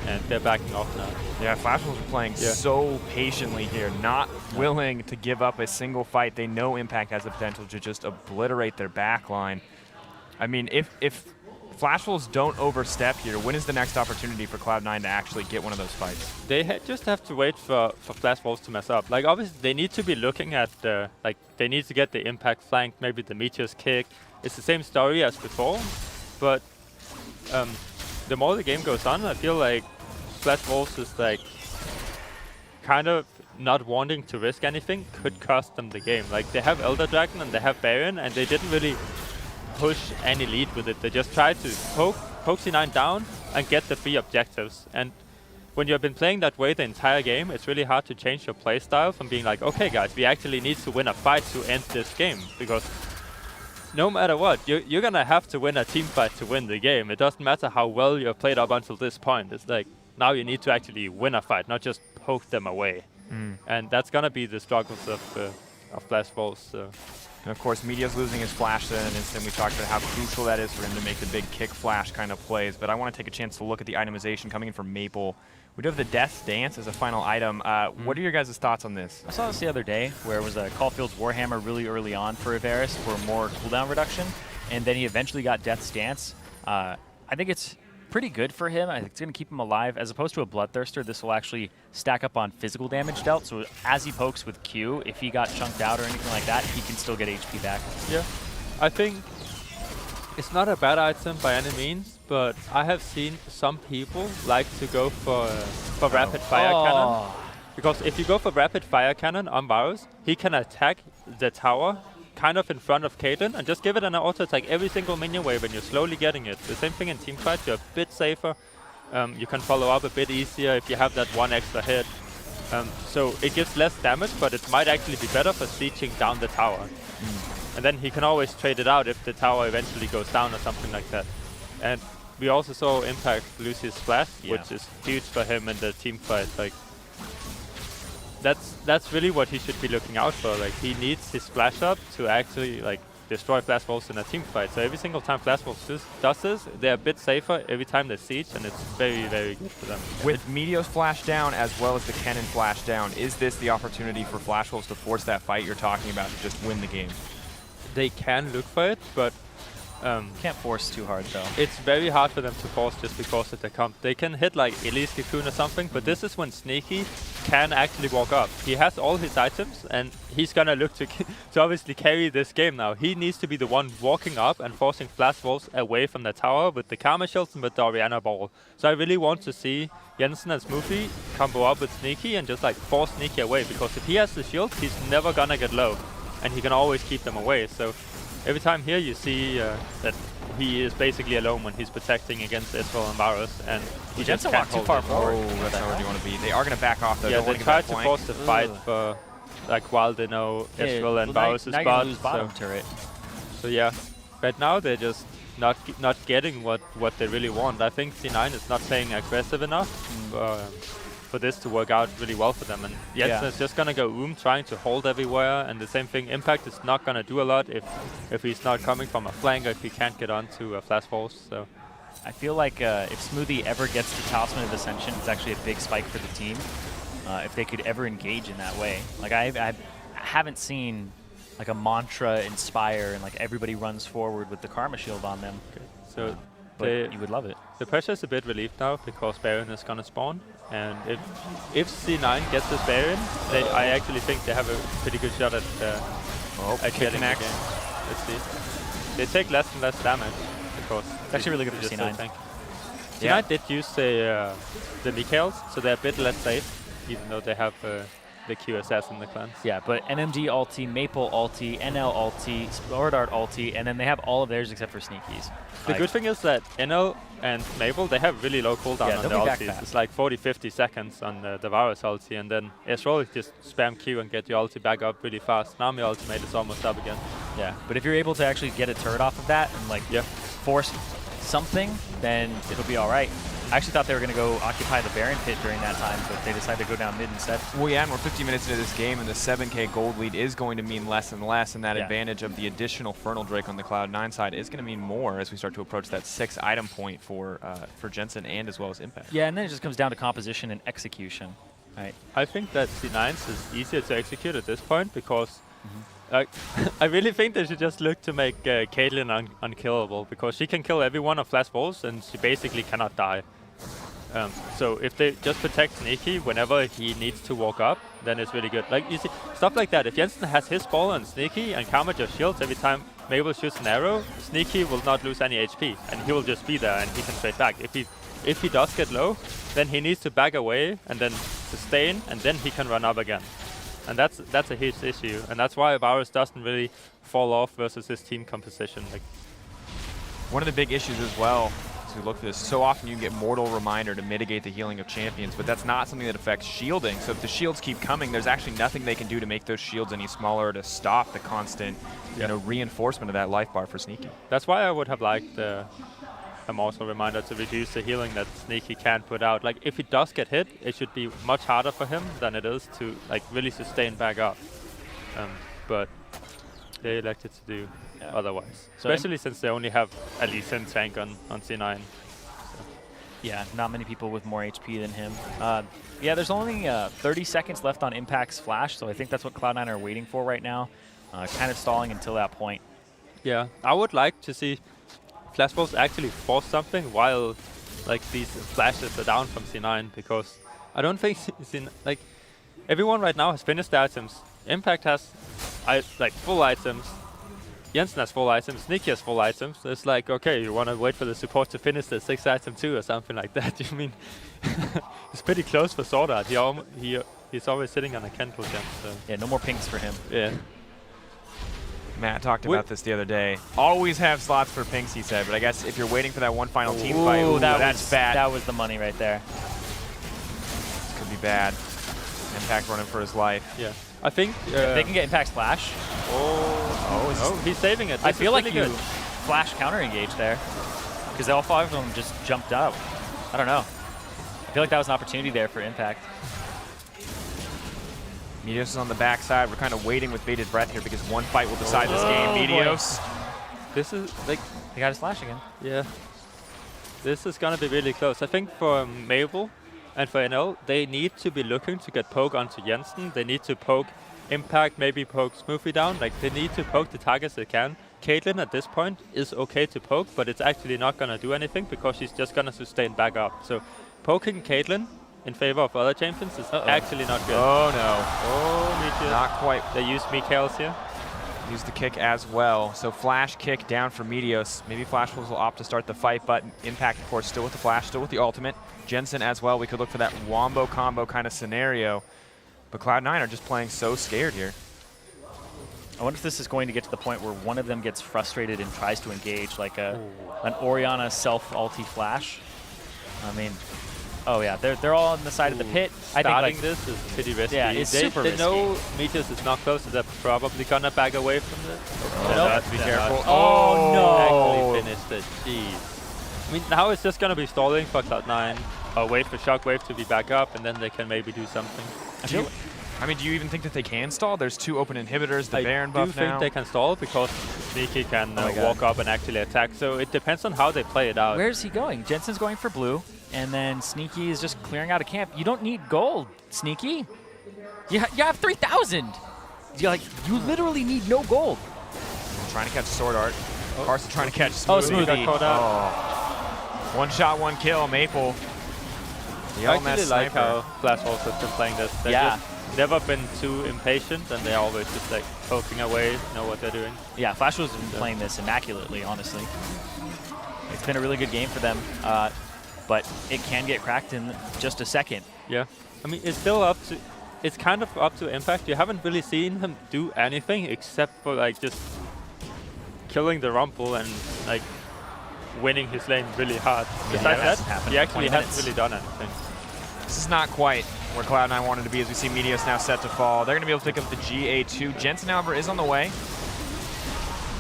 and they're backing off now. Yeah, Flash Wolves are playing so patiently here, not willing to give up a single fight. They know Impact has the potential to just obliterate their backline. I mean, if Flash Wolves don't overstep here, when is the next opportunity for Cloud9 to actually get one of those fights? They just have to wait for Flash Wolves to mess up. Like, obviously, they need to be looking at, they need to get the Impact flank, maybe the Meteos kick. It's the same story as before, but the more the game goes on, I feel like Flash Wolves is, kind of not wanting to risk anything could cost them the game. Like, they have Elder Dragon and they have Baron, and they didn't really push any lead with it. They just tried to poke C9 down and get the 3 objectives. And when you've been playing that way the entire game, it's really hard to change your playstyle from being like, okay guys, we actually need to win a fight to end this game. Because no matter what, you're gonna have to win a team fight to win the game. It doesn't matter how well you've played up until this point. It's like, now you need to actually win a fight, not just poke them away. And that's gonna be the struggles of Flash Wolves. And of course, Meteos losing his flash in an instant. We talked about how crucial that is for him to make the big kick flash kind of plays. But I want to take a chance to look at the itemization coming in from Maple. We do have the Death Dance as a final item. What are your guys' thoughts on this? I saw this the other day where it was a Caulfield's Warhammer really early on for Varus for more cooldown reduction, and then he eventually got Death's Dance. I think it's pretty good for him. I think it's going to keep him alive. As opposed to a Bloodthirster, this will actually stack up on physical damage dealt, so as he pokes with Q, if he got chunked out or anything like that, he can still get HP back. Yeah, I think it's not a bad item by any means, but I have seen some people like to go for rapid fire cannon. Because if you go for rapid fire cannon on Varus, he can attack the tower kind of in front of Caitlyn and just give it an auto attack every single minion wave when you're slowly getting it. The same thing in teamfight, you're a bit safer. You can follow up a bit easier if you have that one extra hit. So it gives less damage, but it might actually be better for sieging down the tower. And then he can always trade it out if the tower eventually goes down or something like that. And we also saw Impact lose his flash, which is huge for him in the teamfight. Like, that's really what he should be looking out for. Like, he needs his flash up to actually destroy Flash Wolves in a team fight. So every single time Flash Wolves does this, they're a bit safer every time they siege, and it's very, very good for them. With Meteos flash down as well as the Kennen flash down, is this the opportunity for Flash Wolves to force that fight you're talking about to just win the game? They can look for it, but Can't force too hard though. it's very hard for them to force just because of the comp. They can hit like Elise Cocoon or something, but this is when Sneaky can actually walk up. He has all his items, and he's gonna look to obviously carry this game now. He needs to be the one walking up and forcing Flash Wolves away from the tower with the Karma shields and with the Orianna ball. So I really want to see Jensen and Smoothie combo up with Sneaky and just like force Sneaky away, because if he has the shield, he's never gonna get low, and he can always keep them away. So every time here you see that he is basically alone when he's protecting against Ezreal and Varus, and he just Jensen can't walked too hold far it. forward. Oh, that's not where you want to be. They are going to back off though. Yeah, Don't they wanna get tried that to flank. force the fight for like while they know Ezreal and Varus is now you're bot. gonna lose bottom turret. So yeah, but now they're just not getting what they really want. I think C9 is not playing aggressive enough for this to work out really well for them. And Jensen is just gonna go trying to hold everywhere, and the same thing, Impact is not gonna do a lot if he's not coming from a flank, or if he can't get onto a Flash Force. So I feel like if Smoothie ever gets the Talisman of Ascension, it's actually a big spike for the team. If they could ever engage in that way. Like I haven't seen like a mantra inspire and like everybody runs forward with the Karma shield on them. okay. So But you would love it. the pressure is a bit relieved now because Baron is gonna spawn, and if C9 gets this Baron, I actually think they have a pretty good shot at getting the game. Let's see. They take less and less damage because It's actually really good for just C9. tank. Yeah. C9 did use the Meteos, so they're a bit less safe, even though they have the QSS in the clans. Yeah, but NMD ulti, Maple ulti, NL ulti, SwordArt ulti, and then they have all of theirs except for Sneakies. The good thing is that NL and Maple, they have really low cooldown on they'll their be back ultis. fast. It's like 40-50 seconds on the Varus ulti, and then Ezreal just spam Q and get your ulti back up really fast. Nami ultimate is almost up again. Yeah, but if you're able to actually get a turret off of that and like force something, then it'll be all right. I actually thought they were going to go occupy the Baron pit during that time, but they decided to go down mid instead. Well, yeah, and we're 50 minutes into this game, and the 7K gold lead is going to mean less and less, and that advantage of the additional Infernal Drake on the Cloud9 side is going to mean more as we start to approach that 6 item point for Jensen and as well as Impact. Yeah, and then it just comes down to composition and execution. Right. I think that C9's is easier to execute at this point because I really think they should just look to make Caitlyn unkillable, because she can kill everyone of Flash Wolves and she basically cannot die. So if they just protect Sneaky whenever he needs to walk up, then it's really good. Like, you see, stuff like that. If Jensen has his ball on Sneaky and Karma just shields every time Mabel shoots an arrow, Sneaky will not lose any HP, and he will just be there and he can trade back. If he does get low, then he needs to back away and then sustain, and then he can run up again. And that's a huge issue, and that's why Varus doesn't really fall off versus his team composition. Like, one of the big issues as well, as we look for this, so often you can get Mortal Reminder to mitigate the healing of champions, but that's not something that affects shielding. So if the shields keep coming, there's actually nothing they can do to make those shields any smaller to stop the constant reinforcement of that life bar for Sneaky. that's why I would have liked a Mortal Reminder to reduce the healing that Sneaky can't put out. Like, if he does get hit, it should be much harder for him than it is to like really sustain back up. But they elected to do otherwise. So Especially since they only have Elise and tank on C9. So. Yeah, not many people with more HP than him. Yeah, there's only 30 seconds left on Impact's flash, so I think that's what Cloud9 are waiting for right now. Kind of stalling until that point. Yeah, I would like to see Flash Wolves actually force something while like these flashes are down from C9, because I don't think like everyone right now has finished the items. Impact has like full items. Jensen has full items. Sneaky has full items. It's like, okay, you want to wait for the support to finish the 6th item too, or something like that. You mean it's pretty close for SwordArt. He's always sitting on a Kendall gem. So. Yeah, no more pinks for him. Yeah. Matt talked about this the other day. Always have slots for pinks, he said, but I guess if you're waiting for that one final team fight, that's bad. That was the money right there. This could be bad. Impact running for his life. Yeah. I think If they can get Impact's flash. Oh, he's saving it. I This feel is like really you flash counter engage there, because all 5 of them just jumped up. I don't know. I feel like that was an opportunity there for Impact. Meteos is on the backside. We're kind of waiting with bated breath here because one fight will decide this game. Meteos. This is like, He got his flash again. yeah. This is gonna be really close. I think for Mabel and for NL, they need to be looking to get poke onto Jensen. They need to poke Impact, maybe poke Smoothie down. Like, they need to poke the targets they can. Caitlyn at this point is okay to poke, but it's actually not gonna do anything because she's just gonna sustain back up. So poking Caitlyn in favor of other champions is actually not good. Oh no. Oh, Meteos. Not quite. They use Meteos here. Use the kick as well. So flash kick down for Meteos. Maybe Flash Wolves will opt to start the fight, but Impact, of course, still with the flash, still with the ultimate. Jensen as well. We could look for that wombo combo kind of scenario. But Cloud9 are just playing so scared here. I wonder if this is going to get to the point where one of them gets frustrated and tries to engage, like an Orianna self-ulti flash. I mean, oh yeah, they're all on the side of the pit. I think Starting like, this is pretty risky. Yeah, it's super They risky. know Meteos is not close, so they're probably gonna back away from this. They have to be careful. Oh, no. Actually finished it. Jeez. I mean, now it's just gonna be stalling for Cloud9. Or wait for Shockwave to be back up, and then they can maybe do something. I mean, do you even think that they can stall? There's 2 open inhibitors, the Baron I buff do think now. they can stall because Sneaky can walk up and actually attack. So it depends on how they play it out. Where's he going? Jensen's going for blue, and then Sneaky is just clearing out a camp. You don't need gold, Sneaky. You have 3,000. You literally need no gold. Trying to catch SwordArt. Karsa trying to catch Smoothie. Oh, Smoothie. Got caught out. Oh. One shot, one kill, Maple. The I LMS actually like sniper. how Flash Wolves has been playing this. They've just never been too impatient, and they're always just like poking away, know what they're doing. Yeah, Flash was playing this immaculately, honestly. It's been a really good game for them, but it can get cracked in just a second. Yeah. I mean, it's still up to... It's kind of up to Impact. You haven't really seen him do anything except for like just killing the Rumble and like winning his lane really hard. Besides that, he actually hasn't really done anything. This is not quite where Cloud9 wanted to be as we see Meteos now set to fall. They're going to be able to pick up the GA2. Jensen, however, is on the way.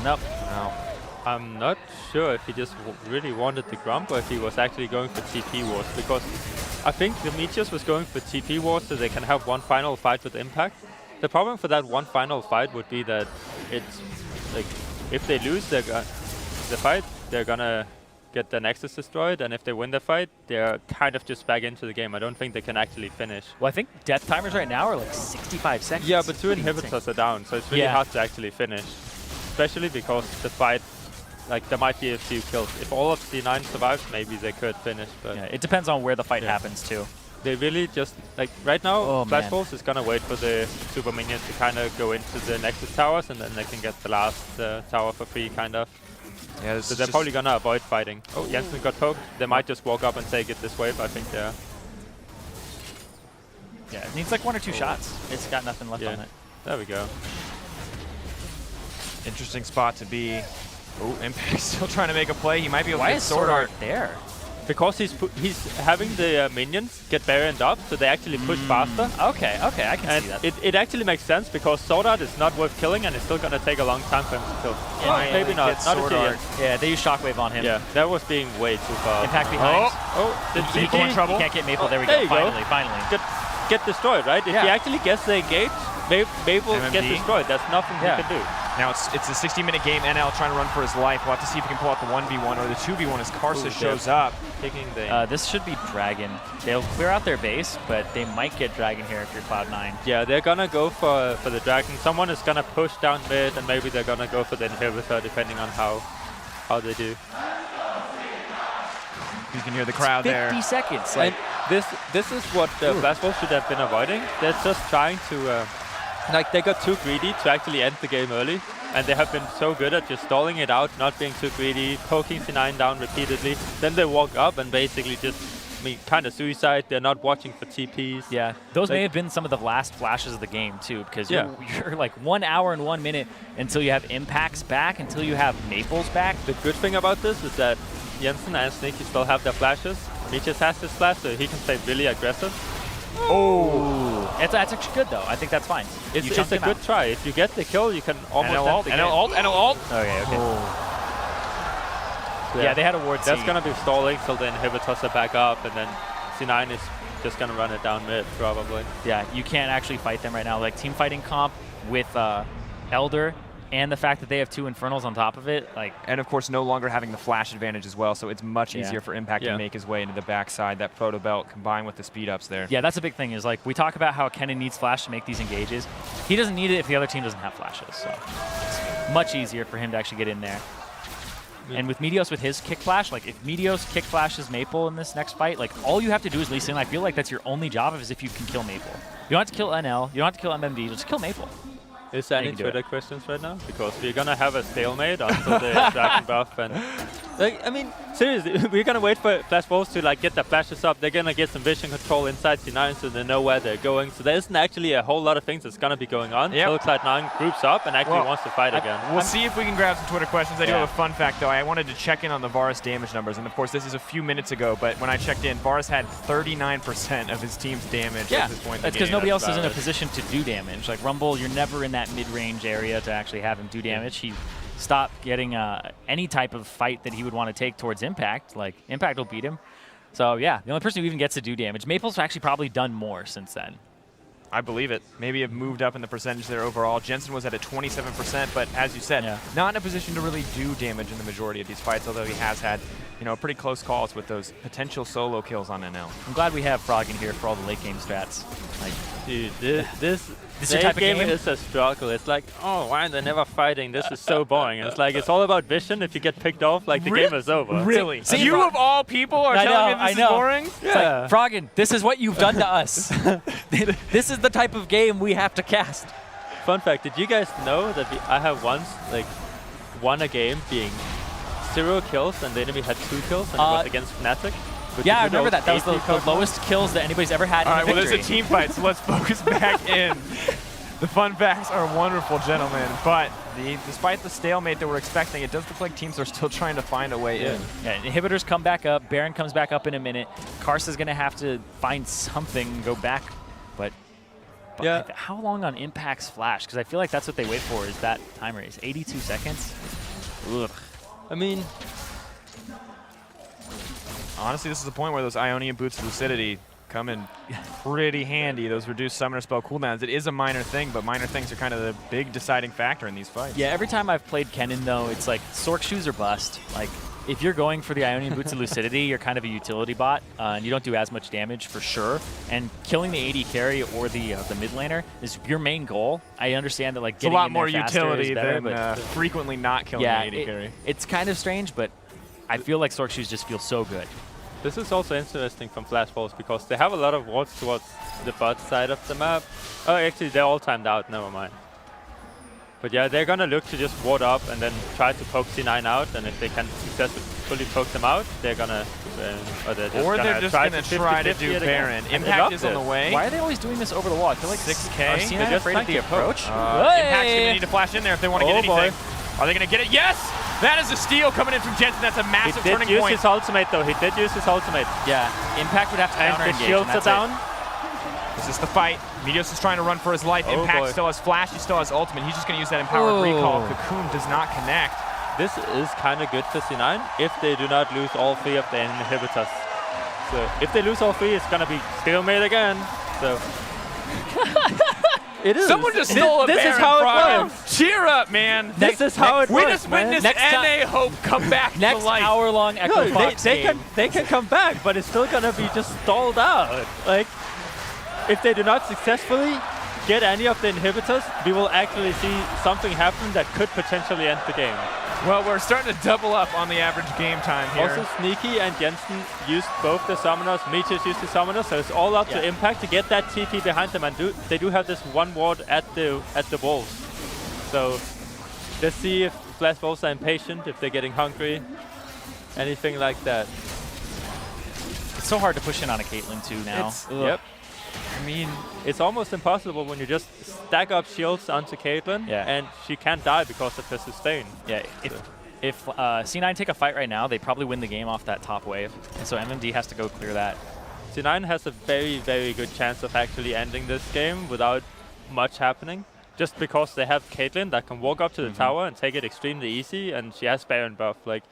Nope. No. I'm not sure if he just really wanted the Grump or if he was actually going for TP Wars, because I think the Meteos was going for TP Wars so they can have one final fight with Impact. The problem for that one final fight would be that it's like if they lose the fight, they're gonna get the Nexus destroyed, and if they win the fight, they're kind of just back into the game. I don't think they can actually finish. Well, I think death timers right now are like 65 seconds. Yeah, but 2 Pretty inhibitors insane. are down, so it's really hard to actually finish. Especially because the fight, like there might be a few kills. If all of C9 survives, maybe they could finish, but Yeah, it depends on where the fight happens too. they really just, like right now, Oh, Flash man. Wolves is gonna wait for the super minions to kind of go into the Nexus towers, and then they can get the last tower for free, kind of. Yeah, So they're probably gonna avoid fighting. Oh, Jensen got poked. They might just walk up and take it this wave. I think they're... Yeah, it needs like 1 or 2 shots. It's got nothing left on it. There we go. Interesting spot to be. Oh, Impact still trying to make a play. He might be able Why to is get SwordArt there? Because he's having the minions get Baroned up, so they actually push faster. Okay, I can And see that. it actually makes sense because SwordArt is not worth killing, and it's still gonna take a long time for him to kill. Yeah, Oh, maybe not. gets Not a SwordArt. GM. Yeah, they use Shockwave on him. Yeah, that was being way too far. Impact behind. Oh, did He Maple in can't, trouble? he can't get Maple. There we there go. you go. Finally. Get destroyed, right? If Yeah. he actually gets the engage, Mabel MMD. gets destroyed. There's nothing he can do. Now it's a 60-minute game. NL trying to run for his life. We'll have to see if he can pull out the 1v1 or the 2v1 as Karsa shows up. Taking the This should be Dragon. They'll clear out their base, but they might get Dragon here if you're Cloud9. yeah, they're gonna go for the dragon. Someone is gonna push down mid, and maybe they're gonna go for the inhibitor, depending on how they do. You can hear the crowd 50 there. seconds. And this is what Flash Wolves should have been avoiding. They're just trying to like they got too greedy to actually end the game early, and they have been so good at just stalling it out, not being too greedy, poking C9 down repeatedly. Then they walk up and basically just, I mean, kind of suicide. They're not watching for TPs. Yeah, those may Like- have been some of the last flashes of the game too, because Yeah. you're like 1 hour and 1 minute until you have Impacts back, until you have Maples back. The good thing about this is that Jensen and Sneaky still have their flashes. Meteos has his flash, so he can play really aggressive. Oh, that's actually good though. I think that's fine. It's You a chunked him good out. try. If you get the kill, you can almost NL end ult, the NL game. ult, NL ult. Okay. So Yeah, they had a ward That's C. gonna be stalling till the inhibitors are back up, and then C9 is just gonna run it down mid, probably. Yeah, you can't actually fight them right now. Like, team fighting comp with Elder and the fact that they have 2 Infernals on top of it, like... And, of course, no longer having the flash advantage as well, so it's much easier for Impact to make his way into the backside. That proto belt combined with the speed ups there. Yeah, that's a big thing, is like, we talk about how Kennen needs flash to make these engages. He doesn't need it if the other team doesn't have flashes, so it's much easier for him to actually get in there. And with Meteos with his kick flash, like if Meteos kick flashes Maple in this next fight, like all you have to do is Lee Sin. I feel like that's your only job is if you can kill Maple. You don't have to kill NL, you don't have to kill MMD, just kill Maple. Is there any Twitter questions right now? Because we're gonna have a stalemate until the Dragon buff, and like, I mean, seriously, we're gonna wait for Flash Wolves to like get their flashes up. They're gonna get some vision control inside C9, so they know where they're going. So there isn't actually a whole lot of things that's gonna be going on until Cloud9 groups up and actually wants to fight again. We'll see if we can grab some Twitter questions. I do have a fun fact though. I wanted to check in on the Varus damage numbers, and of course this is a few minutes ago, but when I checked in, Varus had 39% of his team's damage at this point in the game. That's because nobody else is in a position to do damage. Like Rumble, you're never in that mid-range area to actually have him do damage. He stopped getting any type of fight that he would want to take towards Impact. Like, Impact will beat him. So, yeah, the only person who even gets to do damage. Maple's actually probably done more since then. I believe it. Maybe have moved up in the percentage there overall. Jensen was at a 27%, but as you said, not in a position to really do damage in the majority of these fights, although he has had, you know, pretty close calls with those potential solo kills on NL. I'm glad we have Froggen here for all the late game strats. Like, dude, this type of game is a struggle. It's like, oh, why are they never fighting? This is so boring. It's like, it's all about vision. If you get picked off, like, the game is over. Really? So you of all people are telling me this is boring? Yeah. It's like, Froggen, this is what you've done to us. This is the type of game we have to cast. Fun fact, did you guys know that I have once, like, won a game being 0 kills and the enemy had 2 kills and it was against Fnatic? Yeah, I remember that. That was the lowest kills that anybody's ever had in a victory. Well, there's a team fight, so let's focus back in. The fun facts are wonderful, gentlemen, but despite the stalemate that we're expecting, it does look like teams are still trying to find a way in. Yeah, inhibitors come back up. Baron comes back up in a minute. Karsa's going to have to find something and go back. But how long on Impact's flash? Because I feel like that's what they wait for, is that time race. 82 seconds? Ugh. I mean, honestly, this is the point where those Ionian Boots of Lucidity come in pretty handy. Those reduced summoner spell cooldowns. It is a minor thing, but minor things are kind of the big deciding factor in these fights. Yeah, every time I've played Kennen, though, it's like Sork shoes or bust. Like, if you're going for the Ionian Boots of Lucidity, you're kind of a utility bot, and you don't do as much damage for sure. And killing the AD carry or the mid laner is your main goal. I understand that, like, it's a lot more utility than frequently not killing the AD carry. It's kind of strange, but I feel like Sork shoes just feel so good. This is also interesting from Flash Wolves because they have a lot of wards towards the bot side of the map. Oh, actually, they're all timed out. Never mind. But yeah, they're gonna look to just ward up and then try to poke C9 out. And if they can successfully poke them out, they're gonna, they're just gonna try to do Baron. Impact is on the way. Why are they always doing this over the wall? I feel like 6K. Are C9 afraid of the approach? Impact's gonna need to flash in there if they want to get anything. Are they gonna get it? Yes! That is a steal coming in from Jensen. That's a massive turning point. He did use his ultimate, though. He did use his ultimate. Yeah, Impact would have to counter-engage. And the shields are down. This is the fight. Meteos is trying to run for his life. Impact still has flash. He still has ultimate. He's just going to use that empowered recall. Cocoon does not connect. This is kind of good for C9 if they do not lose all 3 of their inhibitors. So if they lose all 3, it's going to be stalemate again. So it is. Someone just stole a Baron. This is how it works. Cheer up, man. This is how it works. We just witnessed NA Hope come back to life. Next hour-long Echo Fox game. They can come back, but it's still gonna be just stalled out. Like, if they do not successfully get any of the inhibitors, we will actually see something happen that could potentially end the game. Well, we're starting to double up on the average game time here. Also, Sneaky and Jensen used both the summoners. Meteos used the summoners, so it's all up to Impact to get that TP behind them. And they do have this one ward at the walls. So let's see if Flash Wolves are impatient, if they're getting hungry, anything like that. It's so hard to push in on a Caitlyn too now. Yep. I mean, it's almost impossible when you just stack up shields onto Caitlyn, and she can't die because of her sustain. Yeah, if C9 take a fight right now, they probably win the game off that top wave. And so MMD has to go clear that. C9 has a very, very good chance of actually ending this game without much happening. Just because they have Caitlyn that can walk up to the tower and take it extremely easy, and she has Baron buff. Like,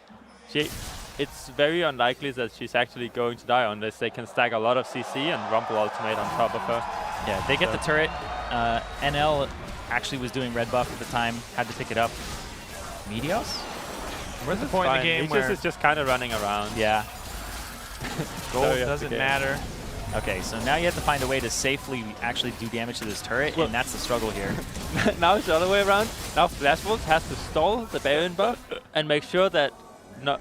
it's very unlikely that she's actually going to die unless they can stack a lot of CC and Rumble ultimate on top of her. Yeah, they get the turret. NL actually was doing red buff at the time, had to pick it up. Meteos? We're at the point in the game where is just kind of running around. Yeah. gold doesn't matter. Okay, so now you have to find a way to safely actually do damage to this turret, and that's the struggle here. Now it's the other way around. Now Flash Wolves has to stall the Baron buff and make sure that none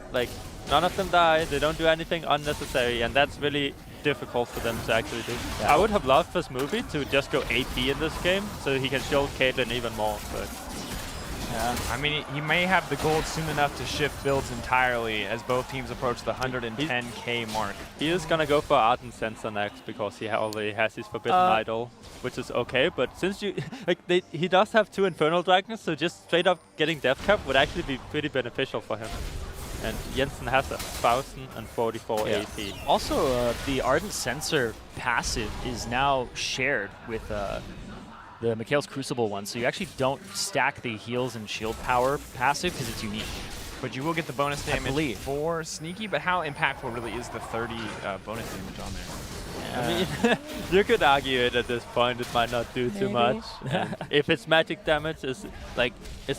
of them die, they don't do anything unnecessary, and that's really difficult for them to actually do. Yeah. I would have loved for Smoothie to just go AP in this game so he can shield Caitlyn even more, but... Yeah. I mean, he may have the gold soon enough to shift builds entirely as both teams approach the 110k mark. He is gonna go for Art and Sensor next because he already has his Forbidden Idol, which is okay. But since you he does have 2 Infernal Dragons, so just straight up getting Death Cap would actually be pretty beneficial for him. And Jensen has 1044 AP. Also, the Ardent Sensor passive is now shared with the Mikhail's Crucible one, so you actually don't stack the heals and shield power passive because it's unique. But you will get the bonus damage for Sneaky, but how impactful really is the 30 bonus damage on there? I mean, you could argue it at this point, it might not do too much. And if it's magic damage, it's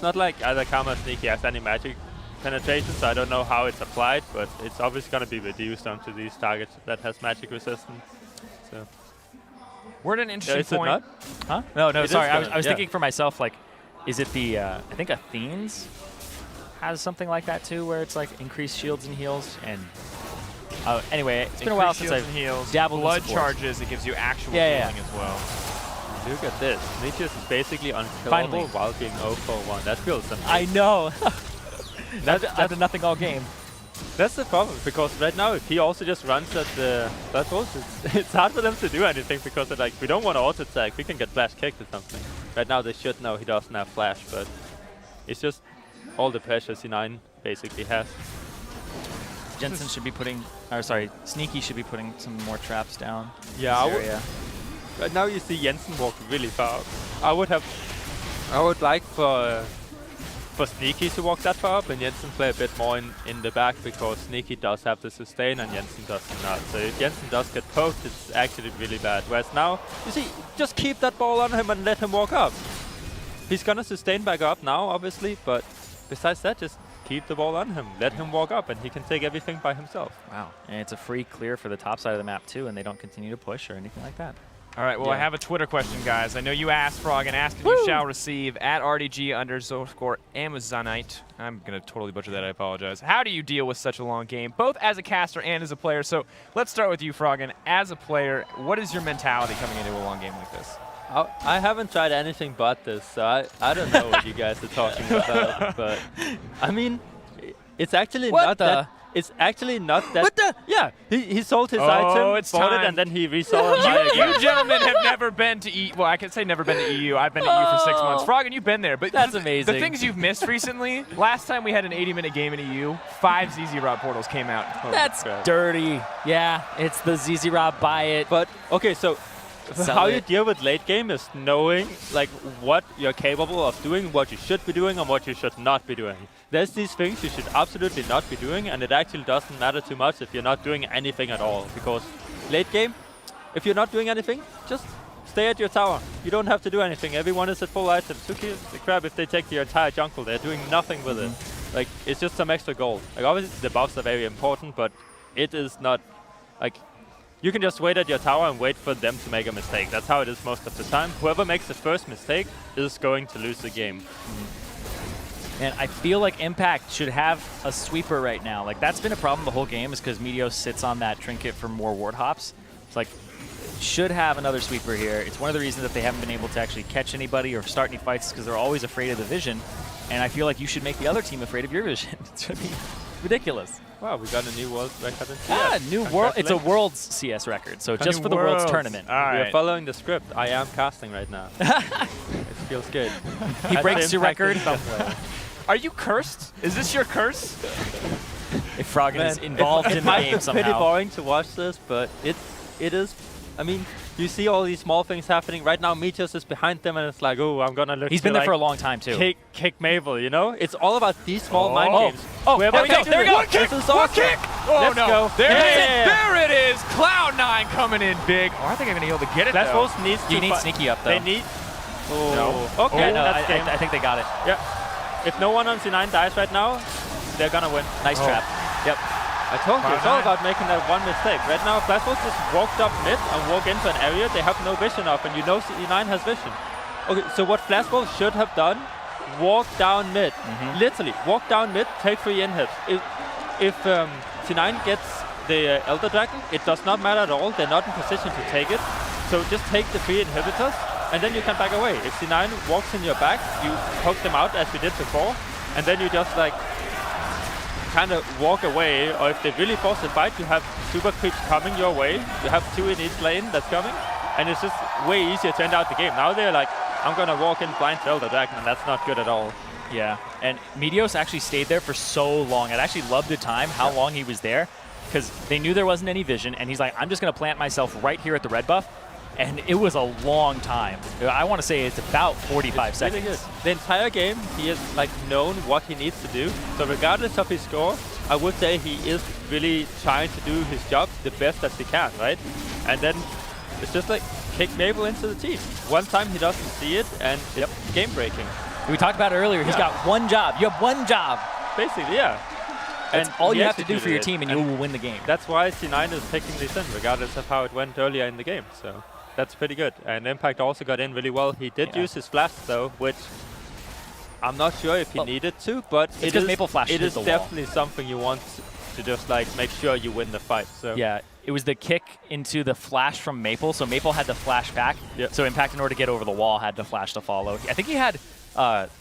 not like either Karma or Sneaky has any magic penetration, so I don't know how it's applied, but it's obviously going to be reduced onto these targets that has magic resistance. So. We're at an interesting point. Huh? No, sorry. I was thinking for myself, like, is it the, I think Athene's has something like that too, where it's like increased shields and heals. And anyway, it's been a while since I've dabbled blood in charges, it gives you actual healing as well. Look at this. Meteos is basically unkillable while being 0 for 1. That feels amazing. I know. I've done nothing all game. That's the problem, because right now if he also just runs at the Blood Wolves, it's hard for them to do anything because they're like, we don't want to auto attack, we can get flash kicked or something. Right now they should know he doesn't have flash, but it's just all the pressure C9 basically has. Jensen should be putting, or sorry, Sneaky should be putting some more traps down. Yeah, right now you see Jensen walk really far. I would like for Sneaky to walk that far up and Jensen play a bit more in the back, because Sneaky does have the sustain and Jensen does not. So if Jensen does get poked, it's actually really bad. Whereas now, you see, just keep that ball on him and let him walk up. He's gonna sustain back up now, obviously, but besides that, just keep the ball on him. Let him walk up and he can take everything by himself. Wow. And it's a free clear for the top side of the map too, and they don't continue to push or anything like that. All right, well, I have a Twitter question, guys. I know you asked, Froggen, asked and you shall receive, at RDG_Amazonite. I'm going to totally butcher that, I apologize. How do you deal with such a long game, both as a caster and as a player? So let's start with you, Froggen. As a player, what is your mentality coming into a long game like this? I haven't tried anything but this, so I don't know what you guys are talking about. But, I mean, it's actually not that... It's actually not that... What the? Yeah, he sold his item, bought it, and then he resold it. You gentlemen have never been to EU. Well, I can say never been to EU. I've been to EU for 6 months. Froggen, you've been there. But that's amazing. The things you've missed recently, last time we had an 80-minute game in EU, 5 ZZ Rob portals came out. That's dirty. Yeah, it's the ZZ Rob buy it. But, okay, so... How you deal with late game is knowing like what you're capable of doing, what you should be doing, and what you should not be doing. There's these things you should absolutely not be doing, and it actually doesn't matter too much if you're not doing anything at all. Because late game, if you're not doing anything, just stay at your tower. You don't have to do anything. Everyone is at full items. Who gives a crap if they take the entire jungle? They're doing nothing with it. Like, it's just some extra gold. Like, obviously the buffs are very important, but it is not like... You can just wait at your tower and wait for them to make a mistake. That's how it is most of the time. Whoever makes the first mistake is going to lose the game. And I feel like Impact should have a sweeper right now. Like, that's been a problem the whole game, is because Meteos sits on that trinket for more ward hops. It's like, should have another sweeper here. It's one of the reasons that they haven't been able to actually catch anybody or start any fights, because they're always afraid of the vision. And I feel like you should make the other team afraid of your vision. It's really ridiculous. Wow, we got a new world record in CS. Yeah, new world. It's a world's CS record, so just for the world's tournament. All right. We're following the script. I am casting right now. It feels good. He breaks your record. Are you cursed? Is this your curse? If Froggen is involved in the game somehow. It's pretty boring to watch this, but it is. I mean, you see all these small things happening. Right now, Meteos is behind them, and it's like, oh, I'm gonna look. He's been there for a long time too. Kick Mabel, you know? It's all about these small mind games. Oh, there we go. There we go. One kick. One kick. Oh Let's no! go. There it is. Yeah. There it is. Cloud9 coming in big. Oh, I think I'm gonna be able to get it. Flash though. Wolves needs to. You need sneaky up though. They need. Oh. No. Okay. Yeah, no, that's game. I think they got it. Yeah. If no one on C9 dies right now, they're gonna win. Nice trap. Yep. I told you, it's all about making that one mistake. Right now, Flash Wolves just walked up mid and walk into an area they have no vision of, and you know C9 has vision. Okay, so what Flash Wolves should have done, walk down mid. Literally, walk down mid, take 3 inhibs. If C9 gets the Elder Dragon, it does not matter at all. They're not in position to take it. So just take the 3 inhibitors, and then you can back away. If C9 walks in your back, you poke them out as we did before, and then you just like kind of walk away, or if they really force the fight, you have super creeps coming your way. You have 2 in each lane that's coming, and it's just way easier to end out the game. Now they're like, I'm gonna walk in blind to Elder Dragon, and that's not good at all. Yeah, and Meteos actually stayed there for so long. I'd actually love the time, how long he was there, because they knew there wasn't any vision, and he's like, I'm just gonna plant myself right here at the red buff. And it was a long time. I want to say it's about 45 seconds. Really good. The entire game, he has like known what he needs to do. So regardless of his score, I would say he is really trying to do his job the best that he can, right? And then it's just like kick Mabel into the team. One time he doesn't see it, and it's game breaking. We talked about it earlier. He's got one job. You have one job. Basically, yeah. That's all you have to do for your team, and you will win the game. That's why C9 is picking this in, regardless of how it went earlier in the game. So that's pretty good. And Impact also got in really well. He did use his flash though, which I'm not sure if he needed to, but it is definitely something you want to just like make sure you win the fight. So yeah, it was the kick into the flash from Maple. So Maple had to flash back. So Impact, in order to get over the wall, had to flash to follow. I think he had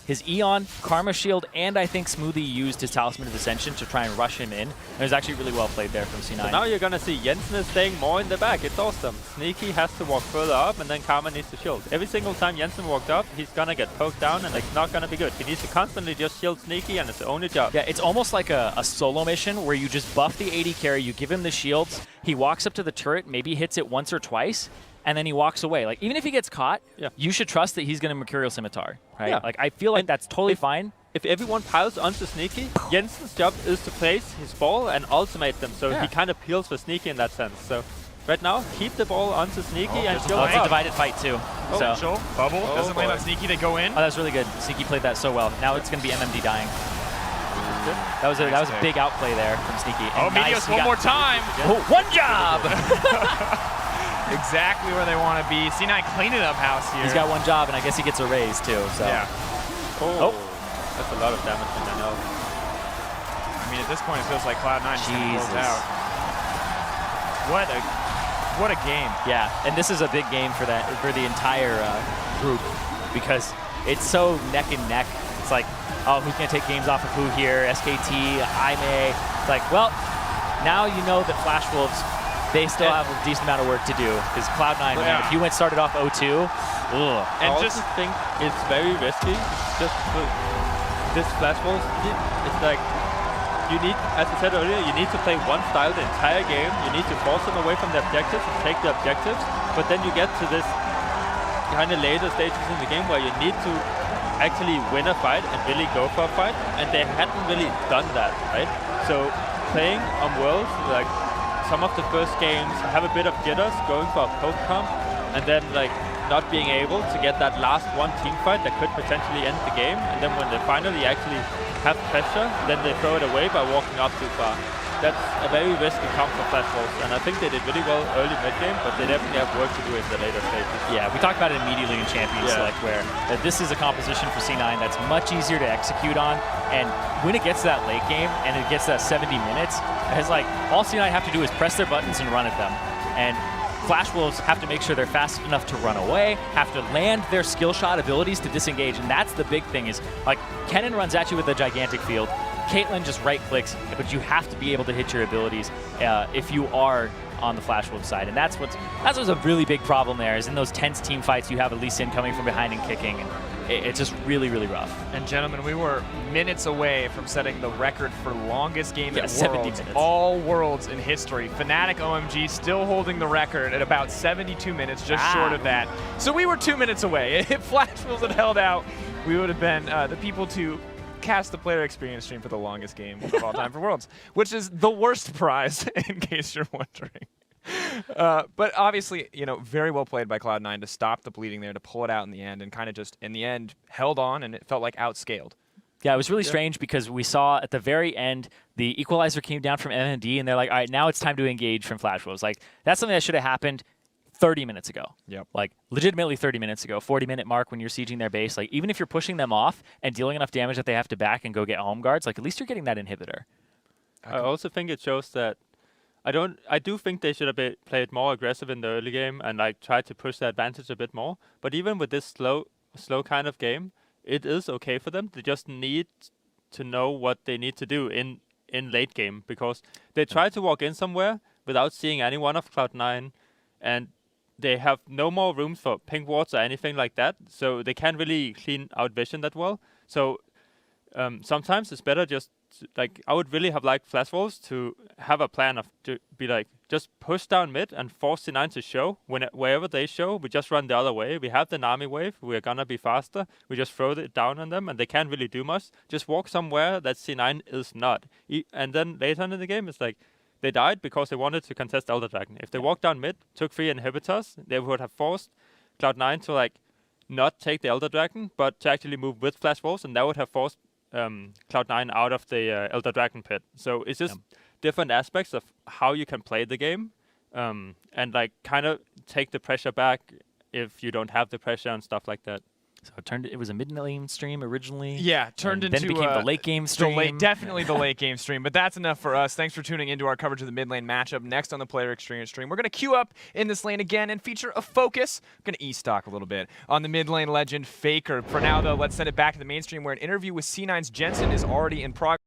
his Eon, Karma Shield, and I think Smoothie used his Talisman of Ascension to try and rush him in. It was actually really well played there from C9. So now you're going to see Jensen is staying more in the back. It's awesome. Sneaky has to walk further up, and then Karma needs to shield. Every single time Jensen walked up, he's going to get poked down, and it's not going to be good. He needs to constantly just shield Sneaky, and it's the only job. Yeah, it's almost like a solo mission where you just buff the AD carry, you give him the shields, he walks up to the turret, maybe hits it once or twice, and then he walks away. Like, even if he gets caught, you should trust that he's going to Mercurial Scimitar, right? Yeah. Like, I feel like that's totally fine. If everyone piles onto Sneaky, Jensen's job is to place his ball and ultimate them, so he kind of peels for Sneaky in that sense. So right now, keep the ball onto Sneaky and shield him It's a divided fight too. So bubble doesn't land on Sneaky. They go in. Oh, that was really good. Sneaky played that so well. Now it's going to be MMD dying. That was a big outplay there from Sneaky. And Meteos one more time. Oh, one job! Exactly where they want to be. C9 cleaning up house here. He's got one job, and I guess he gets a raise too. So. Yeah. Oh, that's a lot of damage in the know. I mean, at this point, it feels like Cloud9 just rolls out. What a game. Yeah, and this is a big game for the entire group, because it's so neck and neck. It's like, oh, who's going to take games off of who here? SKT, IMA. It's like, well, now you know that Flash Wolves, they still have a decent amount of work to do, because Cloud9, man, if you started off 0-2, and I just think it's very risky. Just for this Flash Wolves, it's like, you need, as I said earlier, you need to play one style the entire game. You need to force them away from the objectives and take the objectives. But then you get to this kind of later stages in the game where you need to actually win a fight and really go for a fight. And they hadn't really done that, right? So playing on Worlds, like some of the first games, have a bit of jitters, going for a poke comp, and then like not being able to get that last one team fight that could potentially end the game. And then when they finally actually have pressure, then they throw it away by walking up too far. That's a very risky comp for Flash Wolves, and I think they did really well early mid-game, but they definitely have work to do in the later stages. Yeah, we talked about it immediately in Champions Select, where this is a composition for C9 that's much easier to execute on, and when it gets to that late game, and it gets to that 70 minutes, it's like, all C9 have to do is press their buttons and run at them. And Flash Wolves have to make sure they're fast enough to run away, have to land their skill shot abilities to disengage, and that's the big thing is, like, Kennen runs at you with a gigantic field, Caitlyn just right-clicks, but you have to be able to hit your abilities if you are on the Flash Wolves side, and that's what's a really big problem there, is in those tense team fights, you have Elise coming from behind and kicking, and it's just really, really rough. And gentlemen, we were minutes away from setting the record for longest game at 70 Worlds, minutes. all Worlds in history. Fnatic OMG still holding the record at about 72 minutes, just short of that. So we were 2 minutes away. If Flash Wolves had held out, we would have been the people to cast the player experience stream for the longest game of all time for Worlds, which is the worst prize, in case you're wondering. But obviously, you know, very well played by Cloud9 to stop the bleeding there, to pull it out in the end, and kind of just, in the end, held on, and it felt like outscaled. Yeah, it was really strange because we saw at the very end, the equalizer came down from MMD, and they're like, all right, now it's time to engage from Flash Wolves. Like, that's something that should have happened 30 minutes ago. Yep. Like, legitimately 30 minutes ago, 40-minute mark when you're sieging their base. Like, even if you're pushing them off and dealing enough damage that they have to back and go get home guards, like, at least you're getting that inhibitor. I also think it shows that I do think they should have played more aggressive in the early game and like tried to push the advantage a bit more. But even with this slow kind of game, it is okay for them. They just need to know what they need to do in late game, because they try to walk in somewhere without seeing anyone of Cloud9, and they have no more rooms for pink wards or anything like that, so they can't really clean out vision that well. So sometimes it's better just like, I would really have liked Flash Wolves to have a plan of to be like, just push down mid and force C9 to show. Wherever they show, we just run the other way. We have the Nami wave. We're gonna be faster. We just throw it down on them, and they can't really do much. Just walk somewhere that C9 is not. And then later on in the game, it's like, they died because they wanted to contest Elder Dragon. If they walked down mid, took 3 inhibitors, they would have forced Cloud9 to like not take the Elder Dragon, but to actually move with Flash Wolves, and that would have forced Cloud9 out of the Elder Dragon pit. So it's just different aspects of how you can play the game, and like kind of take the pressure back if you don't have the pressure and stuff like that. So it was a mid-lane stream originally. Yeah, turned into then became the late game stream. Definitely the late game stream. But that's enough for us. Thanks for tuning into our coverage of the mid lane matchup. Next on the player experience stream, we're going to queue up in this lane again and feature a focus. We're going to e-stock a little bit on the mid lane legend Faker. For now, though, let's send it back to the mainstream, where an interview with C9's Jensen is already in progress.